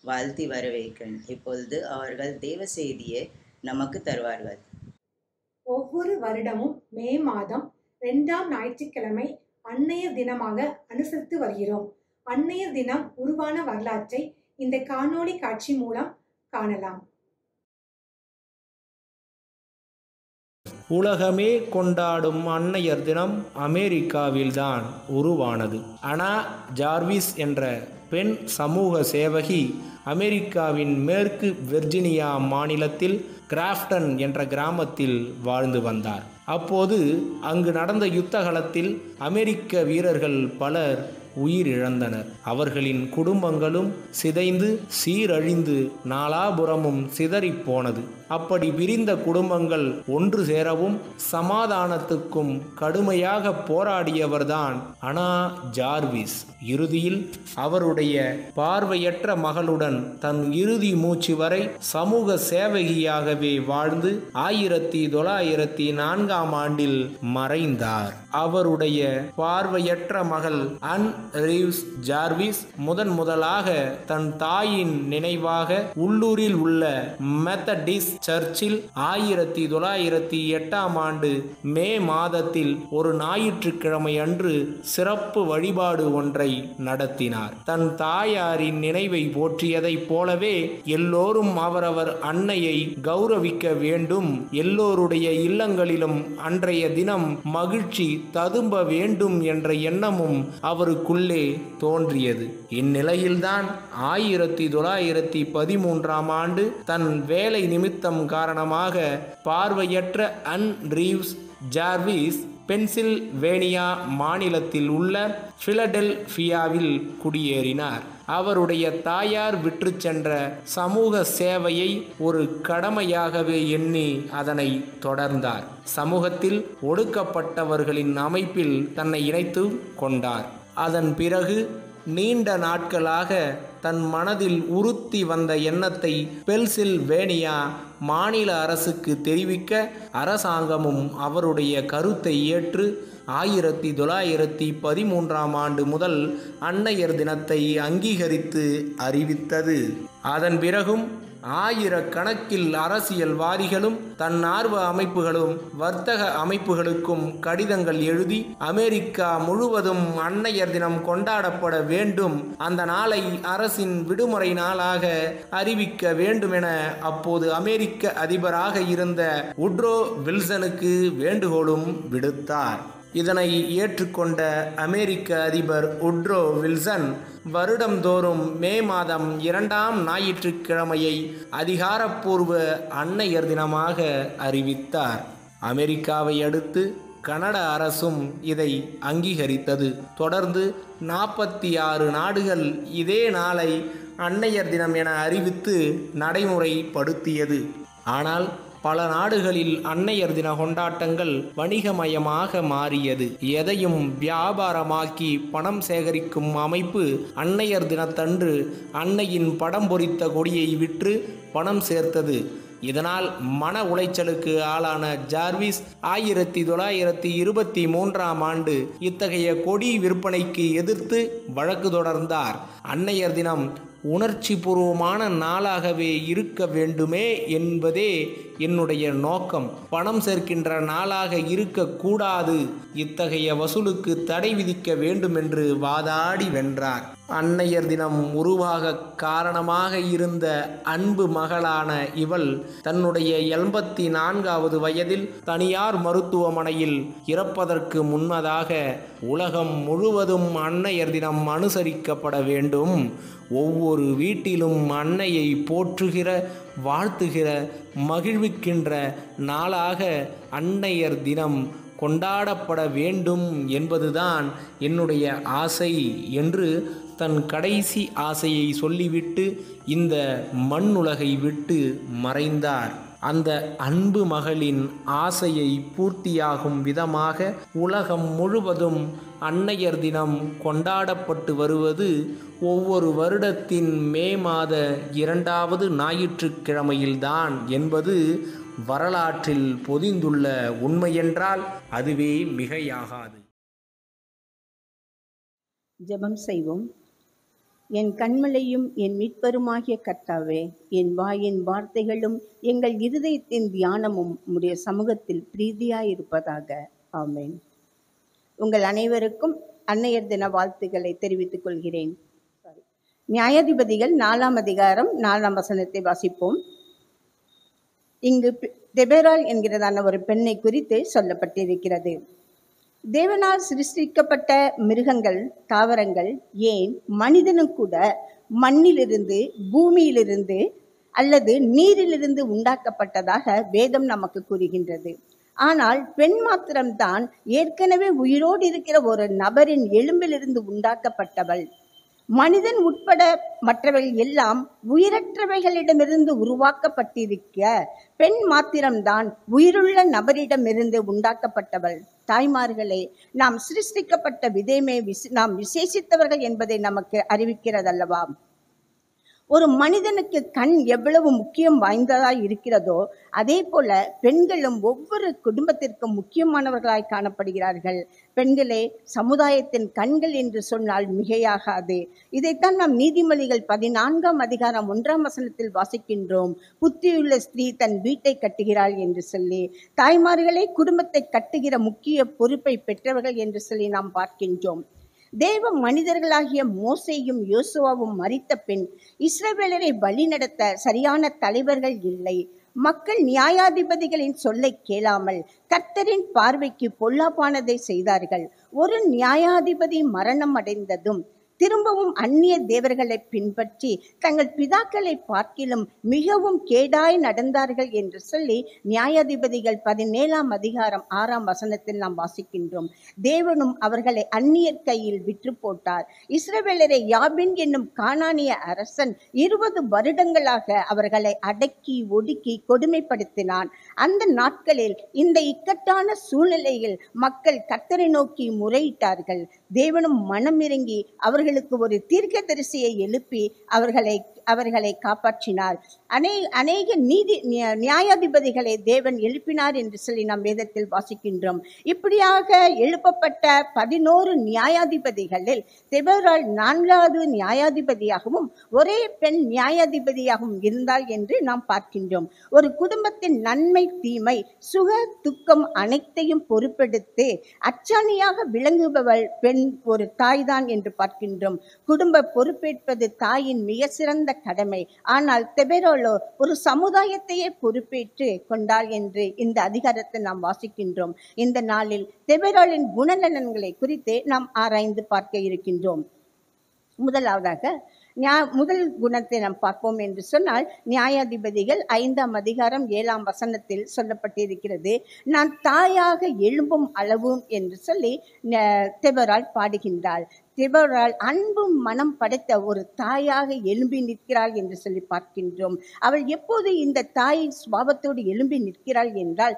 Speaker 13: வாழ்த்தி வரவேற்கிறேன். இப்பொழுது அவர்கள் தேவ செய்தியை நமக்கு தருவார்கள்.
Speaker 1: ஒவ்வொரு வருடமும் மே மாதம் 2ஆம் ஞாயிற்றுக்கிழமை அன்னையர் தினமாக அனுசரித்து வருகிறோம். அன்னையர் தினம் உருவான வரலாற்றை இந்த காணொளி காட்சி மூலம் காணலாம்.
Speaker 14: உலகமே கொண்டாடும் அன்னையர் தினம் அமெரிக்காவில்தான் உருவானது. அனா ஜார்விஸ் என்ற பெண் சமூக சேவகி அமெரிக்காவின் மேற்கு வெர்ஜீனியா மாநிலத்தில் கிராஃப்டன் என்ற கிராமத்தில் வாழ்ந்து வந்தார். அப்போது அங்கு நடந்த யுத்தகலத்தில் அமெரிக்க வீரர்கள் பலர் உயிரிழந்தனர். அவர்களின் குடும்பங்களும் சிதைந்து சீரழிந்து நாலாபுறமும் சிதறிப்போனது. அப்படி பிரிந்த குடும்பங்கள் ஒன்று சேரவும் சமாதானத்துக்கும் கடுமையாக போராடியவர்தான் அனா ஜார்விஸ். இறுதியில் அவருடைய பார்வையற்ற மகளுடன் தன் இறுதி மூச்சு வரை சமூக சேவகியாகவே வாழ்ந்து 1904ஆம் ஆண்டில் மறைந்தார். அவருடைய பார்வையற்ற மகள் அன் ரீவ்ஸ் ஜார்விஸ் முதலாக தன் தாயின் நினைவாக உள்ளூரில் உள்ள மெத்தடிஸ்ட் சர்ச்சில் 1908 ஆண்டு மே மாதத்தில் ஒரு ஞாயிற்றுக்கிழமை அன்று சிறப்பு வழிபாடு ஒன்றை நடத்தினார். தன் தாயாரின் நினைவை போற்றியதைப் போலவே எல்லோரும் அவரவர் அன்னையை கௌரவிக்க வேண்டும், எல்லோருடைய இல்லங்களிலும் அன்றைய தினம் மகிழ்ச்சி ததும்ப வேண்டும் என்ற எண்ணமும் அவருக்குள்ளே தோன்றியது. இந்நிலையில்தான் 1913 ஆண்டு தன் வேலை நிமித்தம் காரணமாக பார்வையற்ற அன் ரீவ்ஸ் ஜார்விஸ் பென்சில்வேனியா மாநிலத்தில் உள்ள பிலடெல்பியாவில் குடியேறினார். அவருடைய தாயார் விற்று சென்ற சமூக சேவையை ஒரு கடமையாகவே எண்ணி அதனை தொடர்ந்தார். சமூகத்தில் ஒடுக்கப்பட்டவர்களின் அமைப்பில் தன்னை இணைத்து கொண்டார். அதன் பிறகு நீண்ட நாட்களாக தன் மனதில் உறுத்தி வந்த எண்ணத்தை பென்சில்வேனியா மாநில அரசுக்கு தெரிவிக்க அரசாங்கமும் அவருடைய கருத்தை ஏற்று 1913 ஆண்டு முதல் அன்னையர் தினத்தை அங்கீகரித்து அறிவித்தது. அதன் பிறகும் ஆயிரக்கணக்கில் அரசியல்வாதிகளும் தன்னார்வ அமைப்புகளும் வர்த்தக அமைப்புகளுக்கும் கடிதங்கள் எழுதி அமெரிக்கா முழுவதும் அன்னையர் தினம் கொண்டாடப்பட வேண்டும், அந்த நாளை அரசின் விடுமுறை நாளாக அறிவிக்க வேண்டும் என அப்போது அமெரிக்க அதிபராக இருந்த உட்ரோ வில்சனுக்கு வேண்டுகோளும் விடுத்தார். இதனை ஏற்றுக்கொண்ட அமெரிக்க அதிபர் உட்ரோ வில்சன் வருடந்தோறும் மே மாதம் 2ஆம் ஞாயிற்றுக்கிழமையை அதிகாரப்பூர்வ அன்னையர் தினமாக அறிவித்தார். அமெரிக்காவை அடுத்து கனடா அரசும் இதை அங்கீகரித்தது. தொடர்ந்து 46 நாடுகள் இதே நாளை அன்னையர் தினம் என அறிவித்து நடைமுறைப்படுத்தியது. ஆனால் பல நாடுகளில் அன்னையர் தின கொண்டாட்டங்கள் வணிகமயமாக மாறியது. எதையும் வியாபாரமாக்கி பணம் சேகரிக்கும் அமைப்பு அன்னையர் தினத்தன்று அன்னையின் படம் பொறித்த கொடியை விற்று பணம் சேர்த்தது. இதனால் மன உளைச்சலுக்கு ஆளான ஜார்விஸ் 1923 ஆண்டு இத்தகைய கொடி விற்பனைக்கு எதிர்த்து வழக்கு தொடர்ந்தார். அன்னையர் தினம் உணர்ச்சி பூர்வமான நாளாகவே இருக்க வேண்டுமே என்பதே என்னுடைய நோக்கம், பணம் சேர்க்கின்ற நாளாக இருக்கக்கூடாது, இத்தகைய வசூலுக்கு தடை விதிக்க வேண்டும் என்று வாதாடி வென்றார். அன்னையர் தினம் உருவாக காரணமாக இருந்த அன்பு மகளான இவள் தன்னுடைய 84வது வயதில் தனியார் மருத்துவமனையில் இறப்பதற்கு முன்னதாக உலகம் முழுவதும் அன்னையர் தினம் அனுசரிக்கப்பட வேண்டும், ஒவ்வொரு வீட்டிலும் அன்னையை போற்றுகிற, வாழ்த்துகிற, மகிழ்விக்கின்ற நாளாக அன்னையர் தினம் கொண்டாடப்பட வேண்டும் என்பதுதான் என்னுடைய ஆசை என்று தன் கடைசி ஆசையை சொல்லிவிட்டு இந்த மண்ணுலகை விட்டு மறைந்தார். அந்த அன்பு மகளின் ஆசையை பூர்த்தியாகும் விதமாக உலகம் முழுவதும் அன்னையர் தினம் கொண்டாடப்பட்டு வருவது ஒவ்வொரு வருடத்தின் மே மாத 2வது ஞாயிற்றுக்கிழமையில்தான் என்பது வரலாற்றில் பொதிந்துள்ள உண்மையென்றால் அதுவே மிகையாகாது.
Speaker 15: ஜெபம் செய்வோம். என் கண்மலையும் என் மீட்பருமாகிய கர்த்தாவே, என் வாயின் வார்த்தைகளும் எங்கள் இருதயத்தின் தியானமும் உம்முடைய சமூகத்தில் பிரீதியாயிருப்பதாக. ஆமென். உங்கள் அனைவருக்கும் அன்னையர் தின வாழ்த்துக்களை தெரிவித்துக் கொள்கிறேன். நியாயாதிபதிகள் 4ஆம் அதிகாரம் 4ஆம் வசனத்தை வாசிப்போம். இங்கு தெபேராள் என்கிறதான ஒரு பெண்ணை குறித்து சொல்லப்பட்டிருக்கிறது. தேவனால் சிருஷ்டிக்கப்பட்ட மிருகங்கள், தாவரங்கள், ஏன் மனிதனும் கூட மண்ணிலிருந்து, பூமியிலிருந்து அல்லது நீரிலிருந்து உண்டாக்கப்பட்டதாக வேதம் நமக்கு கூறுகின்றது. ஆனால் பெண் மாத்திரம்தான் ஏற்கனவே உயிரோடு இருக்கிற ஒரு நபரின் எலும்பிலிருந்து உண்டாக்கப்பட்டவள். மனிதன் உட்பட மற்றவைகள் எல்லாம் உயிரற்றவைகளிடமிருந்து உருவாக்கப்பட்டிருக்க பெண் மாத்திரம்தான் உயிருள்ள நபரிடமிருந்து உண்டாக்கப்பட்டவள். தாய்மார்களே, நாம் சிருஷ்டிக்கப்பட்ட விதமே நாம் விசேஷித்தவர்கள் என்பதை நமக்கு அறிவிக்கிறதல்லவா? ஒரு மனிதனுக்கு கண் எவ்வளவு முக்கியம் வாய்ந்ததாய் இருக்கிறதோ அதே போல பெண்களும் ஒவ்வொரு குடும்பத்திற்கும் முக்கியமானவர்களாய் காணப்படுகிறார்கள். பெண்களே சமுதாயத்தின் கண்கள் என்று சொன்னால் மிகையாகாது. இதைத்தான் நாம் நீதிமொழிகள் 14ஆம் அதிகாரம் 1ஆம் வசனத்தில் வாசிக்கின்றோம். புத்தியுள்ள ஸ்திரீ தன் வீட்டை கட்டுகிறாள் என்று சொல்லி. தாய்மார்களே குடும்பத்தை கட்டுகிற முக்கிய பொறுப்பை பெற்றவர்கள் என்று சொல்லி நாம் பார்க்கின்றோம். தேவ மனிதர்களாகிய மோசேயும் யோசுவாவும் மரித்த பின் இஸ்ரவேலரை வழிநடத்த சரியான தலைவர்கள் இல்லை. மக்கள் நியாயாதிபதிகளின் சொல்லை கேளாமல் கர்த்தரின் பார்வைக்கு பொல்லாப்பானதை செய்தார்கள். ஒரு நியாயாதிபதி மரணம் அடைந்ததும் திரும்பவும் அந்நிய தேவர்களை பின்பற்றி தங்கள் பிதாக்களை பார்க்கிலும் மிகவும் கேடாய் நடந்தார்கள் என்று சொல்லி நியாயாதிபதிகள் 17ஆம் அதிகாரம் 6ஆம் வசனத்தில் நாம் வாசிக்கின்றோம். தேவனும் அவர்களை அந்நியர் கையில் விற்று போட்டார். இஸ்ரவேலரை யாபின் என்னும் கானானிய அரசன் 20 வருடங்களாக அவர்களை அடக்கி ஒடுக்கி கொடுமைப்படுத்தினான். அந்த நாட்களில் இந்த இக்கட்டான சூழ்நிலையில் மக்கள் கர்த்தரை நோக்கி முறையிட்டார்கள். தேவனும் மனமிறங்கி அவர்களுக்கு ஒரு தீர்க்கதரிசியை எழுப்பி அவர்களை காப்பாற்றினார். அநேக நியாயாதிபதிகளை தேவன் எழுப்பினார் என்று சொல்லி நாம் வேதத்தில் வாசிக்கின்றோம். இப்படியாக எழுப்பப்பட்ட 11 நியாயாதிபதிகளில் தெபோராள் 4வது நியாயாதிபதியாகவும் ஒரே பெண் நியாயாதிபதியாகவும் இருந்தாள் என்று நாம் பார்க்கின்றோம். ஒரு குடும்பத்தின் நன்மை தீமை சுக துக்கம் அனைத்தையும் பொறுப்பெடுத்து அச்சாணியாக விளங்குபவள் பெண் ஒரு தாய்தான் என்று பார்க்கின்றோம். குடும்ப பொறுப்பேற்பது தாயின் மிக சிறந்த கடமை. ஆனால் தெபோராளோ ஒரு சமுதாயத்தையே பொறுப்பேற்று கொண்டாள் என்று இந்த அதிகாரத்தை நாம் வாசிக்கின்றோம். இந்த நாளில் தெபோராளின் குணநலன்களை குறித்து நாம் ஆராய்ந்து பார்க்க இருக்கின்றோம். முதலாவதாக முதல் குணத்தை நாம் பார்ப்போம் என்று சொன்னால் நியாயாதிபதிகள் 5ஆம் அதிகாரம் 7ஆம் வசனத்தில் சொல்லப்பட்டிருக்கிறது. நான் தாயாக எழும்பும் அளவும் என்று சொல்லி தெபோராள் பாடுகின்றாள். தெபோராள் அன்பும் மனம் படைத்த ஒரு தாயாக எழும்பி நிற்கிறாள் என்று சொல்லி பார்க்கின்றோம். அவள் எப்போது இந்த தாய் சுபாவத்தோடு எழும்பி நிற்கிறாள் என்றால்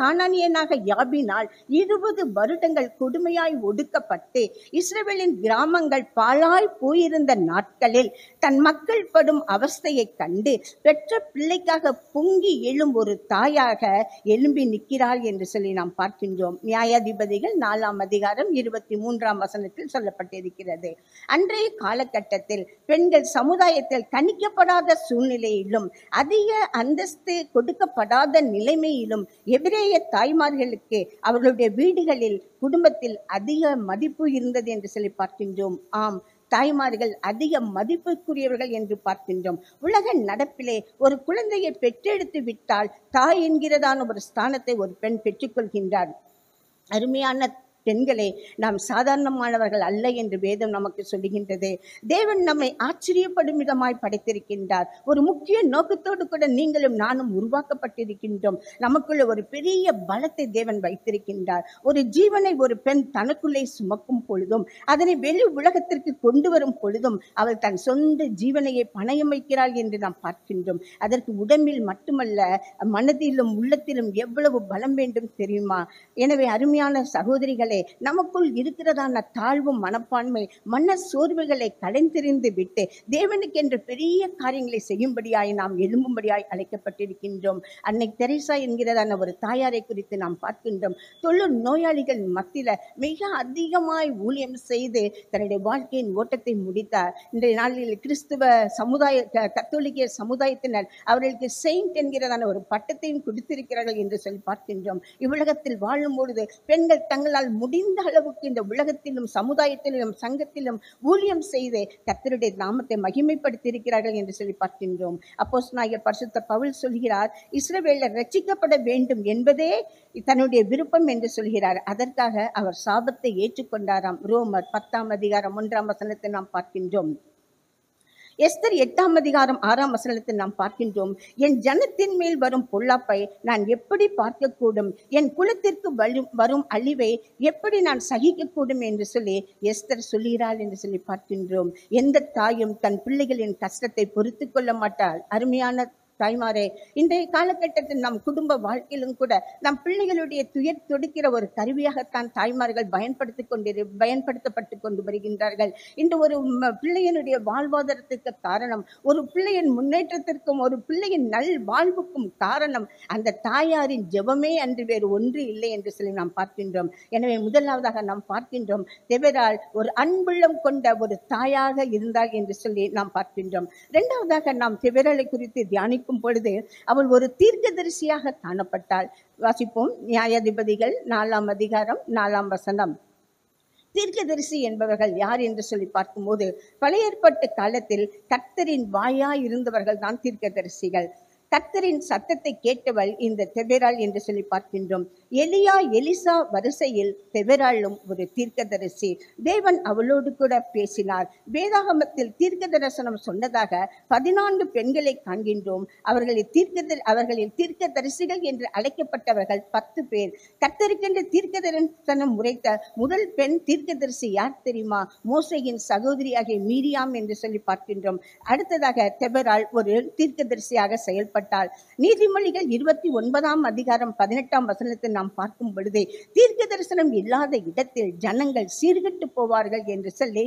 Speaker 15: கானானியனாக யாபினால் 20 வருடங்கள் கொடுமையாய் ஒடுக்கப்பட்டு இஸ்ரவேலின் கிராமங்கள் பாழாய் போயிருந்த நாட்களில் தன் மக்கள் படும் அவஸ்தையை கண்டு பெற்ற பிள்ளைக்காக பொங்கி எழும் ஒரு தாயாக எழும்பி நிற்கிறாள் என்று சொல்லி நாம் பார்க்கின்றோம். நியாயாதிபதிகள் 4ஆம் அதிகாரம் 23ஆம் வசனத்தில் சொல்லப்பட்டிருக்கிறது. அன்றைய காலகட்டத்தில் பெண்கள் சமுதாயத்தில் கணிக்கப்படாத சூழ்நிலையிலும் அதிக அந்தஸ்து கொடுக்கப்படாத நிலைமையிலும் எபிரேய தாய்மார்களுக்கு அவர்களுடைய வீடுகளில் குடும்பத்தில் அதிக மதிப்பு இருந்தது என்று சொல்லி பார்க்கின்றோம். ஆம், தாய்மார்கள் அதிக மதிப்புக்குரியவர்கள் என்று பார்க்கின்றோம். உலக நடப்பிலே ஒரு குழந்தையை பெற்றெடுத்து விட்டால் தாய் என்கிறதான ஒரு ஸ்தானத்தை ஒரு பெண் பெற்றுக்கொள்கின்றார். அருமையான பெண்களே, நாம் சாதாரணமானவர்கள் அல்ல என்று வேதம் நமக்கு சொல்லுகின்றது. தேவன் நம்மை ஆச்சரியப்படும் விதமாய் படைத்திருக்கின்றார். ஒரு முக்கிய நோக்கத்தோடு கூட நீங்களும் நானும் உருவாக்கப்பட்டிருக்கின்றோம். நமக்குள்ள ஒரு பெரிய பலத்தை தேவன் வைத்திருக்கின்றார். ஒரு ஜீவனை ஒரு பெண் தனக்குள்ளே சுமக்கும் பொழுதும் அதனை வெளி உலகத்திற்கு கொண்டு வரும் பொழுதும் அவள் தன் சொந்த ஜீவனையை பணயம் வைக்கிறாள் என்று நாம் பார்க்கின்றோம். அதற்கு உடம்பில் மட்டுமல்ல, மனதிலும் உள்ளத்திலும் எவ்வளவு பலம் வேண்டும் தெரியுமா? எனவே அருமையான சகோதரிகள், நமக்குள் இருக்கிறதான தாழ்வு மனப்பான்மை மன சோர்வுகளை கலைந்தெறிந்து விட்டு தேவனுக்கு என்ற பெரிய காரியங்களை செய்யும்படியாய் நாம் எழும்பும்படியாய் அழைக்கப்பட்டிருக்கின்றோம். அன்னை தெரேசா என்கிறதான ஒரு தாயாரை குறித்து நாம் பார்க்கின்றோம். தொழில் நோயாளிகள் மத்தியில மிக அதிகமாய் ஊழியம் செய்து தன்னுடைய வாழ்க்கையின் ஓட்டத்தை முடித்தார். இன்றைய நாளில் கிறிஸ்துவ சமுதாய கத்தோலிக்க சமுதாயத்தினர் அவர்களுக்கு செயின்ட் என்கிறதான ஒரு பட்டத்தையும் கொடுத்திருக்கிறார்கள் என்று சொல்லி பார்க்கின்றோம். இவ்வுலகத்தில் வாழும் பொழுது பெண்கள் தங்களால் முடிந்த அளவுக்கு இந்த உலகத்திலும் சமுதாயத்திலும் சங்கத்திலும் ஊழியம் செய்து கர்த்தருடைய நாமத்தை மகிமைப்படுத்தி இருக்கிறார்கள் என்று சொல்லி பார்க்கின்றோம். அப்போஸ்தலனாகிய பரிசுத்த பவுல் சொல்கிறார், இஸ்ரவேலர் ரட்சிக்கப்பட வேண்டும் என்பதே தன்னுடைய விருப்பம் என்று சொல்கிறார். அதற்காக அவர் சாபத்தை ஏற்றுக்கொண்டாராம். ரோமர் 10ஆம் அதிகாரம் 1ஆம் வசனத்தை நாம் பார்க்கின்றோம். எஸ்தர் 8ஆம் அதிகாரம் 6ஆம் வசனத்தில் நாம் பார்க்கின்றோம், என் ஜனத்தின் மேல் வரும் பொல்லாப்பை நான் எப்படி பார்க்கக்கூடும், என் குலத்திற்கு வரும் அழிவை எப்படி நான் சகிக்கக்கூடும் என்று சொல்லி எஸ்தர் சொல்கிறாள் என்று சொல்லி பார்க்கின்றோம். எந்த தாயும் தன் பிள்ளைகளின் கஷ்டத்தை பொறுத்து கொள்ள மாட்டாள். அருமையான தாய்மாரே, இன்றைய காலகட்டத்தில் நம் குடும்ப வாழ்க்கையிலும் கூட நம் பிள்ளைகளுடைய துயர் தொடுக்கிற ஒரு கருவியாகத்தான் தாய்மார்கள் பயன்படுத்தப்பட்டு கொண்டு வருகின்றார்கள். இன்று ஒரு பிள்ளையனுடைய வாழ்வாதாரத்துக்கு காரணம், ஒரு பிள்ளையின் முன்னேற்றத்திற்கும் ஒரு பிள்ளையின் நல் வாழ்வுக்கும் காரணம் அந்த தாயாரின் ஜெபமே அன்று வேறு ஒன்று இல்லை என்று சொல்லி நாம் பார்க்கின்றோம். எனவே முதலாவதாக நாம் பார்க்கின்றோம், தெபெராள் ஒரு அன்புள்ளம் கொண்ட ஒரு தாயாக இருந்தாள் என்று சொல்லி நாம் பார்க்கின்றோம். இரண்டாவதாக நாம் தெபெராளை குறித்து தியானிக்கும் பொழுது அவள் ஒரு தீர்க்கதரிசியாக காணப்பட்டாள். வாசிப்போம். நியாயாதிபதிகள் 4ஆம் அதிகாரம் 4ஆம் வசனம். தீர்க்கதரிசி என்பவர்கள் யார் என்று சொல்லி பார்க்கும்போது, பழைய ஏற்பாட்டு காலத்தில் கர்த்தரின் வாயாய் இருந்தவர்கள் தான் தீர்க்கதரிசிகள். கர்த்தரின் சத்தத்தை கேட்டவள் இந்த தெபெராள் என்று சொல்லி பார்க்கின்றோம். எலியா எலிசா வரிசையில் தெபெராளும் ஒரு தீர்க்கதரிசி. தேவன் அவளோடு கூட பேசினார். வேதாகமத்தில் தீர்க்க தரிசனம் சொன்னதாக 14 பெண்களை காண்கின்றோம். அவர்களில் தீர்க்கதரிசிகள் என்று அழைக்கப்பட்டவர்கள் 10 பேர். கர்த்தருக்கென்று தீர்க்க தரிசனம் உரைத்த முதல் பெண் தீர்க்கதரிசி யார் தெரியுமா? மோசேயின் சகோதரியாகிய மீரியாம் என்று சொல்லி பார்க்கின்றோம். அடுத்ததாக தெபெராள் ஒரு தீர்க்கதரிசியாக செயல்பட்டார். நீதிமொழிகள் 29ஆம் அதிகாரம் 18ஆம் வசனத்தை நாம் பார்க்கும் பொழுது, தீர்க்க தரிசனம் இல்லாத இடத்தில் ஜனங்கள் சீர்கெட்டு போவார்கள் என்று சொல்லி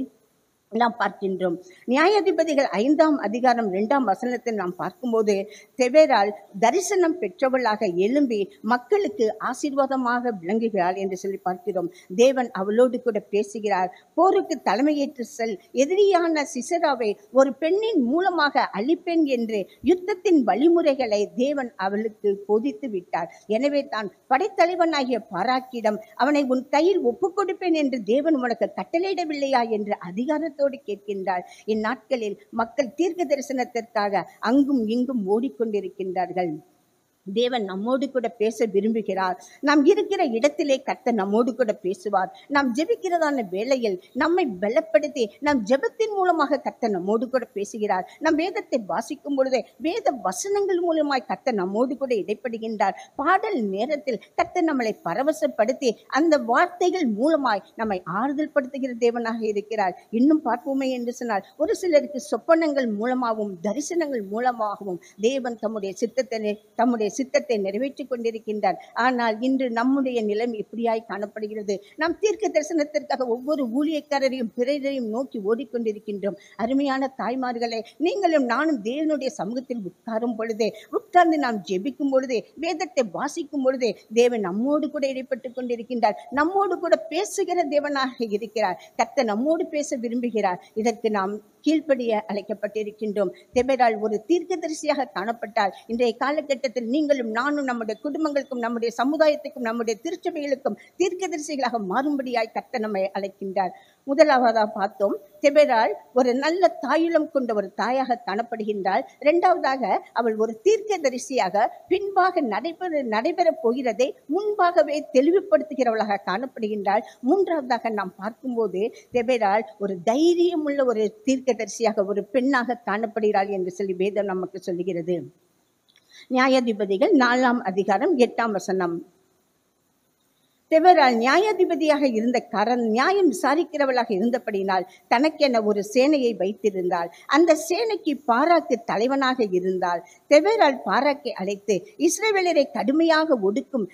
Speaker 15: நாம் பார்க்கின்றோம். நியாயாதிபதிகள் 5ஆம் அதிகாரம் 2ஆம் வசனத்தை நாம் பார்க்கும்போது, தெபெராள் தரிசனம் பெற்றவளாக எழும்பி மக்களுக்கு ஆசீர்வாதமாக விளங்குகிறாள் என்று சொல்லி பார்க்கிறோம். தேவன் அவளோடு கூட பேசுகிறார். போருக்கு தலைமையேற்று செல், எதிரியான சிசராவை ஒரு பெண்ணின் மூலமாக அழிப்பேன் என்று யுத்தத்தின் வழிமுறைகளை தேவன் அவளுக்கு போதித்து விட்டார். எனவே தான் படைத்தலைவனாகிய பாராக்கிடம் அவனை உன் கையில் ஒப்புக் கொடுப்பேன் என்று தேவன் உனக்கு கட்டளையிடவில்லையா என்று அதிகாரத்தோடு கேட்கின்றார். இந்நாட்களில் மக்கள் தீர்க்க தரிசனத்திற்காக அங்கும் இங்கும் ஓடிக்கொண்டிருக்கின்றார்கள். தேவன் நம்மோடு கூட பேச விரும்புகிறார். நாம் இருக்கிற இடத்திலே கர்த்தர் நம்மோடு கூட பேசுவார். நாம் ஜெபிக்கிறதான வேளையில் நம்மை பலப்படுத்தி நம் ஜெபத்தின் மூலமாக கர்த்தர் நம்மோடு கூட பேசுகிறார். நம் வேதத்தை வாசிக்கும் பொழுதே வேத வசனங்கள் மூலமாய் கர்த்தர் நம்மோடு கூட இடைப்படுகின்றார். பாடல் நேரத்தில் கர்த்தர் நம்மளை பரவசப்படுத்தி அந்த வார்த்தைகள் மூலமாய் நம்மை ஆறுதல் படுத்துகிற தேவனாக இருக்கிறார். இன்னும் பார்ப்போமே என்று சொன்னால், ஒரு சிலருக்கு சொப்பனங்கள் மூலமாகவும் தரிசனங்கள் மூலமாகவும் தேவன் தம்முடைய சித்தத்தை நிறைவேற்றிக் கொண்டிருக்கின்றார். ஆனால் இன்று நம்முடைய நிலைமை இப்படியாய் காணப்படுகிறது. நாம் தீர்க்க தரிசனத்திற்காக ஒவ்வொரு ஊழியக்காரரையும் பிறரையும் நோக்கி ஓடிக்கொண்டிருக்கின்றோம். அருமையான தாய்மார்களே, நீங்களும் நானும் தேவனுடைய சமூகத்தில் உட்கார்ந்து நாம் ஜெபிக்கும் பொழுதே, வேதத்தை வாசிக்கும் பொழுதே தேவன் நம்மோடு கூட இடைப்பட்டுக் கொண்டிருக்கின்றார். நம்மோடு கூட பேசுகிற தேவனாக இருக்கிறார். கர்த்தர் நம்மோடு பேச விரும்புகிறார். இதற்கு நாம் கீழ்ப்படிய அழைக்கப்பட்டிருக்கின்றோம். தெபெராள் ஒரு தீர்க்கதரிசியாக காணப்பட்டால், இன்றைய காலகட்டத்தில் நீங்களும் நானும் நம்முடைய குடும்பங்களுக்கும் நம்முடைய சமுதாயத்துக்கும் நம்முடைய திருச்சபைகளுக்கும் தீர்க்கதரிசிகளாக மாறும்படியாய் கர்த்தர் நம்மை அழைக்கின்றார். முதலாவதாக பார்த்தோம், தெபெராள் ஒரு நல்ல தாயுளம் கொண்ட ஒரு தாயாக காணப்படுகின்றாள். இரண்டாவதாக அவள் ஒரு தீர்க்கதரிசியாக பின்பாக நடைபெற போகிறதை முன்பாகவே தெளிவுபடுத்துகிறவளாக காணப்படுகின்றாள். மூன்றாவதாக நாம் பார்க்கும்போது தெபெராள் ஒரு தைரியம் உள்ள ஒரு தீர்க்கதரிசியாக ஒரு பெண்ணாக காணப்படுகிறாள் என்று சொல்லி வேதம் நமக்கு சொல்லுகிறது. நியாயாதிபதிகள் 4ஆம் அதிகாரம் 8ஆம் வசனம். தெபெராள் நியாயாதிபதியாக இருந்த நியாயம் விசாரிக்கிறவளாக இருந்தபடினால் தனக்கென ஒரு சேனையை வைத்திருந்தாள். அந்த சேனைக்கு பாராக்கு தலைவனாக இருந்தாள். தெபெராள் பாராக்கை அழைத்து இஸ்ரவேலரை கடுமையாக ஒடுக்கும்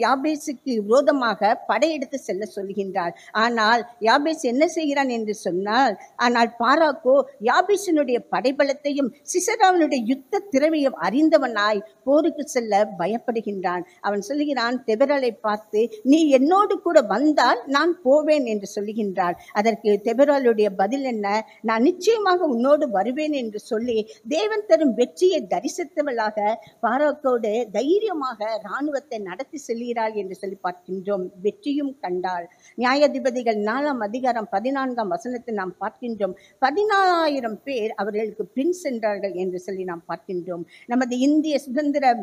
Speaker 15: யாபேசுக்கு விரோதமாக படையெடுத்து செல்ல சொல்கின்றாள். ஆனால் யாபேஸ் என்ன செய்கிறான் என்று சொன்னால், ஆனால் பாராக்கோ யாபேசினுடைய படைபலத்தையும் சிசராவினுடைய யுத்த திறமையும் அறிந்தவனாய் போருக்கு செல்ல பயப்படுகின்றான். அவன் சொல்லுகிறான், தெபெராளை பார்த்து, நீ என்னோடு கூட வந்தால் நான் போவேன் என்று சொல்லுகின்றார். அதற்கு தெபெராளுடைய பதில் என்ன? நான் நிச்சயமாக உன்னோடு வருவேன் என்று சொல்லி தேவன் தரும் வெற்றியை தரிசித்தவளாக பாராக்கோடு தைரியமாக இராணுவத்தை நடத்தி செல்கிறாள் என்று சொல்லி பார்க்கின்றோம். வெற்றியும் கண்டாள். நியாயாதிபதிகள் 4ஆம் அதிகாரம் 14ஆம் வசனத்தை நாம் பார்க்கின்றோம். 14,000 பேர் அவர்களுக்கு பின் சென்றார்கள் என்று சொல்லி நாம் பார்க்கின்றோம். நமது இந்திய சுதந்திர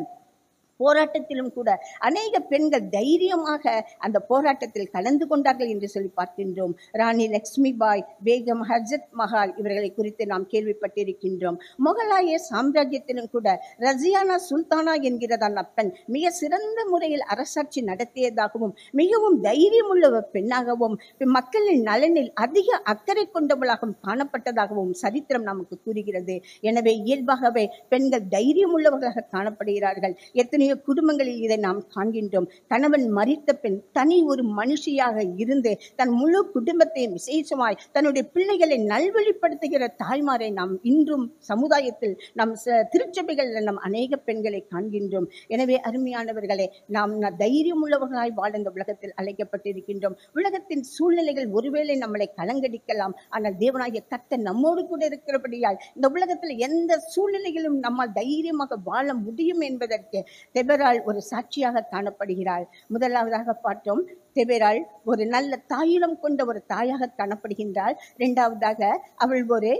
Speaker 15: போராட்டத்திலும் கூட அநேக பெண்கள் தைரியமாக அந்த போராட்டத்தில் கலந்து கொண்டார்கள் என்று சொல்லி பார்க்கின்றோம். ராணி லக்ஷ்மி பாய், பேகம் ஹஜரத் மஹால் இவர்களை குறித்து நாம் கேள்விப்பட்டிருக்கின்றோம். முகலாய சாம்ராஜ்யத்திலும் கூட ரஜியானா சுல்தானா என்கிறதான பெண் மிக சிறந்த முறையில் அரசாட்சி நடத்தியதாகவும் மிகவும் தைரியமுள்ள பெண்ணாகவும் மக்களின் நலனில் அதிக அக்கறை கொண்டவளாகவும் காணப்பட்டதாகவும் சரித்திரம் நமக்கு கூறுகிறது. எனவே இயல்பாகவே பெண்கள் தைரியம் உள்ளவர்களாக காணப்படுகிறார்கள். எத்தனையோ குடும்பங்களில் இதை நாம் காண்கின்றோம். கணவன் மரித்த பெண் தனி ஒரு மனுஷியாக இருந்து தன் முழு குடும்பத்தையும் விசேஷமாய் தன்னுடைய பிள்ளைகளை நல்வழிப்படுத்துகிற தாய்மாரை நாம் இன்றும் சமுதாயத்தில் நம் திருச்சபைகளில் நாம் அநேக பெண்களை காண்கின்றோம். எனவே அருமையானவர்களே, நாம் தைரியம் உள்ளவர்களாய் வாழ இந்த உலகத்தில் அழைக்கப்பட்டிருக்கின்றோம். உலகத்தின் சூழ்நிலைகள் ஒருவேளை நம்மளை கலங்கடிக்கலாம், ஆனால் தேவனாகிய கர்த்தர் நம்மோடு கூட இருக்கிறபடியால் இந்த உலகத்தில் எந்த சூழ்நிலையிலும் நம்மால் தைரியமாக வாழ முடியும் என்பதற்கு தெபராள் ஒரு சாட்சியாக காணப்படுகிறாள். முதலாவதாக பார்த்தோம், தெபராள் ஒரு நல்ல தாயுளம் கொண்ட ஒரு தாயாக காணப்படுகின்றாள். இரண்டாவதாக அவள் ஒரு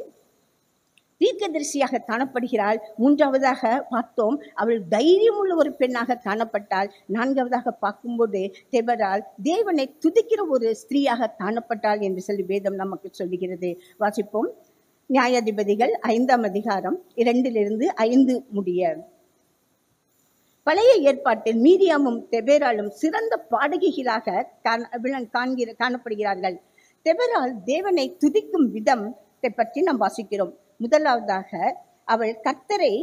Speaker 15: தீர்க்கதரிசியாக காணப்படுகிறாள். மூன்றாவதாக பார்த்தோம், அவள் தைரியம் உள்ள ஒரு பெண்ணாக காணப்பட்டாள். நான்காவதாக பார்க்கும்போது தெபராள் தேவனை துதிக்கிற ஒரு ஸ்திரீயாக காணப்பட்டாள் என்று சொல்லி வேதம் நமக்கு சொல்லுகிறது. வாசிப்போம். நியாயாதிபதிகள் 5ஆம் அதிகாரம் 2-5 முடிய. பழைய ஏற்பாட்டில் மீரியாமும் தெபேராலும் சிறந்த பாடகிகளாக காணப்படுகிறார்கள். தெபேரால் தேவனை துதிக்கும் விதத்தை பற்றி நாம் வாசிக்கிறோம். முதலாவதாக அவள் கர்த்தரை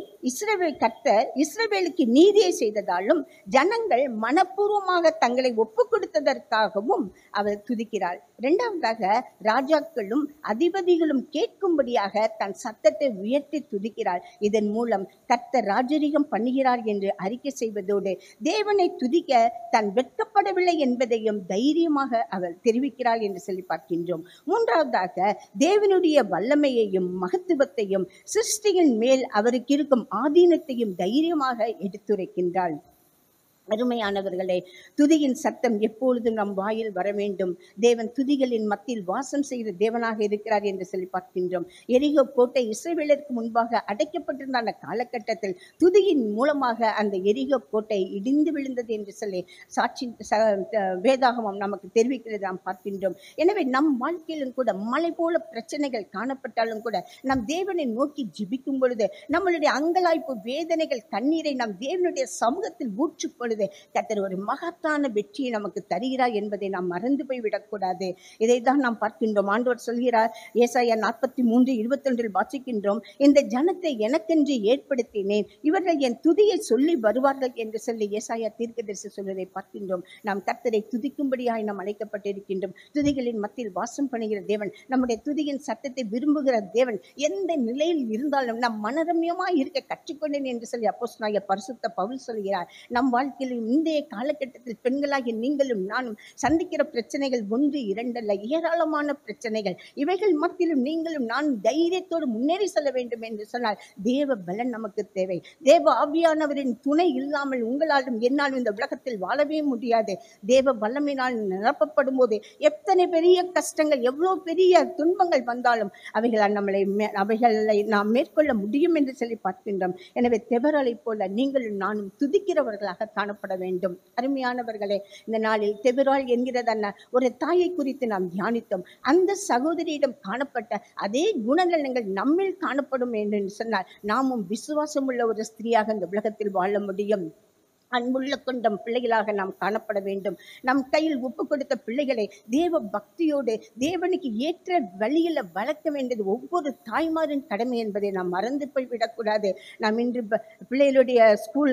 Speaker 15: கர்த்தர் இஸ்ரவேலுக்கு நீதியை செய்ததாலும் ஜனங்கள் மனப்பூர்வமாக தங்களை ஒப்பு கொடுத்ததற்காகவும் அவள் துதிக்கிறாள். இரண்டாவதாக ராஜாக்களும் அதிபதிகளும் கேட்கும்படியாக தன் சத்தத்தை உயர்த்தி துதிக்கிறாள். இதன் மூலம் கர்த்தர் ராஜரீகம் பண்ணுகிறார் என்று அறிக்கை செய்வதோடு தேவனை துதிக்க தான் வெட்கப்படவில்லை என்பதையும் தைரியமாக அவள் தெரிவிக்கிறாள் என்று சொல்லி பார்க்கின்றோம். மூன்றாவதாக தேவனுடைய வல்லமையையும் மகத்துவத்தையும் சிருஷ்டியின் மேல் அவருக்கு இருக்கும் ஆதீனத்தையும் தைரியமாக எடுத்துரைக்கின்றாள். அருமையானவர்களே, துதியின் சத்தம் எப்பொழுதும் நம் வாயில் வர வேண்டும். தேவன் துதிகளின் மத்தியில் வாசம் செய்த தேவனாக இருக்கிறார் என்று சொல்லி பார்க்கின்றோம். எரிகோ கோட்டை இஸ்ரவேலருக்கு முன்பாக அடைக்கப்பட்டிருந்த அந்த காலகட்டத்தில் துதியின் மூலமாக அந்த எரிகோ கோட்டை இடிந்து விழுந்தது என்று சொல்லி வேதாகமம் நமக்கு தெரிவிக்கிறது நாம் பார்க்கின்றோம். எனவே நம் வாழ்க்கையிலும் கூட மலை போல பிரச்சனைகள் காணப்பட்டாலும் கூட நம் தேவனை நோக்கி ஜெபிக்கும் பொழுது நம்மளுடைய அங்கலாய்ப்பு வேதனைகள் கண்ணீரை நம் தேவனுடைய சமூகத்தில் ஊற்றும் பொழுது கர்த்தர் ஒரு மகத்தான வெற்றியை நமக்கு தருகிறார் என்பதை நாம் மறந்து போய் விடக்கூடாது. இதைதான் நாம் பார்க்கின்றோம். ஆண்டவர் சொல்கிறார், ஏசாயா 43:21 வாசிக்கின்றோம், இந்த ஜனத்தை எனக்கென்று ஏற்படுத்தினேன், இவர்கள் என் துதியை சொல்லி வருவார்கள் என்று சொல்லி ஏசாயா தீர்க்கதரிசி சொல்வதை பார்க்கின்றோம். நாம் கர்த்தரை துதிக்கும்படியாய் நாம் அழைக்கப்பட்டிருக்கின்றோம். துதிகளின் மத்தியில் வாசம் பண்ணுகிற தேவன், நம்முடைய துதியின் சத்தத்தை விரும்புகிற தேவன், எந்த நிலையில் இருந்தாலும் நம் மனரம்யமாய் இருக்க கற்றுக்கொண்டேன் என்று சொல்லி அப்போஸ்தலனாகிய பரிசுத்த பவுல் சொல்கிறார். நம் வாழ்க்கையில் இன்றைய காலகட்டத்தில் பெண்களாகிய நீங்களும் நானும் சந்திக்கிற பிரச்சனைகள் 1, 2 அல்ல, ஏராளமான பிரச்சனைகள். இவைகள் மத்தியிலும் நீங்களும் நான் தைரியத்தோடு முன்னேறி செல்ல வேண்டும் என்று சொன்னால் தேவ பலன் நமக்கு தேவை. தேவ ஆவியானவரின் துணை இல்லாமல் உங்களாலும் என்னாலும் இந்த உலகத்தில் வாழவே முடியாது. தேவ வல்லமையினால் நிரப்பப்படும் போது எத்தனை பெரிய கஷ்டங்கள், எவ்வளவு பெரிய துன்பங்கள் வந்தாலும் அவைகளை நாம் மேற்கொள்ள முடியும் என்று சொல்லி பார்க்கின்றோம். எனவே தெபராளை போல நீங்களும் நானும் துதிக்கிறவர்களாக காணப்பட வேண்டும். அருமையானவர்களே, இந்த நாளில் தெபராள் என்கிறதன்ன ஒரு தாயை குறித்து நாம் தியானித்தோம். அந்த சகோதரியிடம் காணப்பட்ட அதே குணநலங்கள் நம்மில் காணப்படும் என்று சொன்னால் நாமும் விசுவாசம் உள்ள ஒரு ஸ்திரீயாக இந்த உலகத்தில் வாழ முடியும். அன்புள்ள கொண்டம் பிள்ளைகளாக நாம் காணப்பட வேண்டும். நம் கையில் ஒப்பு கொடுத்த பிள்ளைகளை தேவ பக்தியோடு தேவனுக்கு ஏற்ற வழியில் வளர்க்க வேண்டியது ஒவ்வொரு தாய்மாரின் கடமை என்பதை நாம் மறந்து போய் விடக்கூடாது. நாம் இன்று பிள்ளைகளுடைய ஸ்கூல்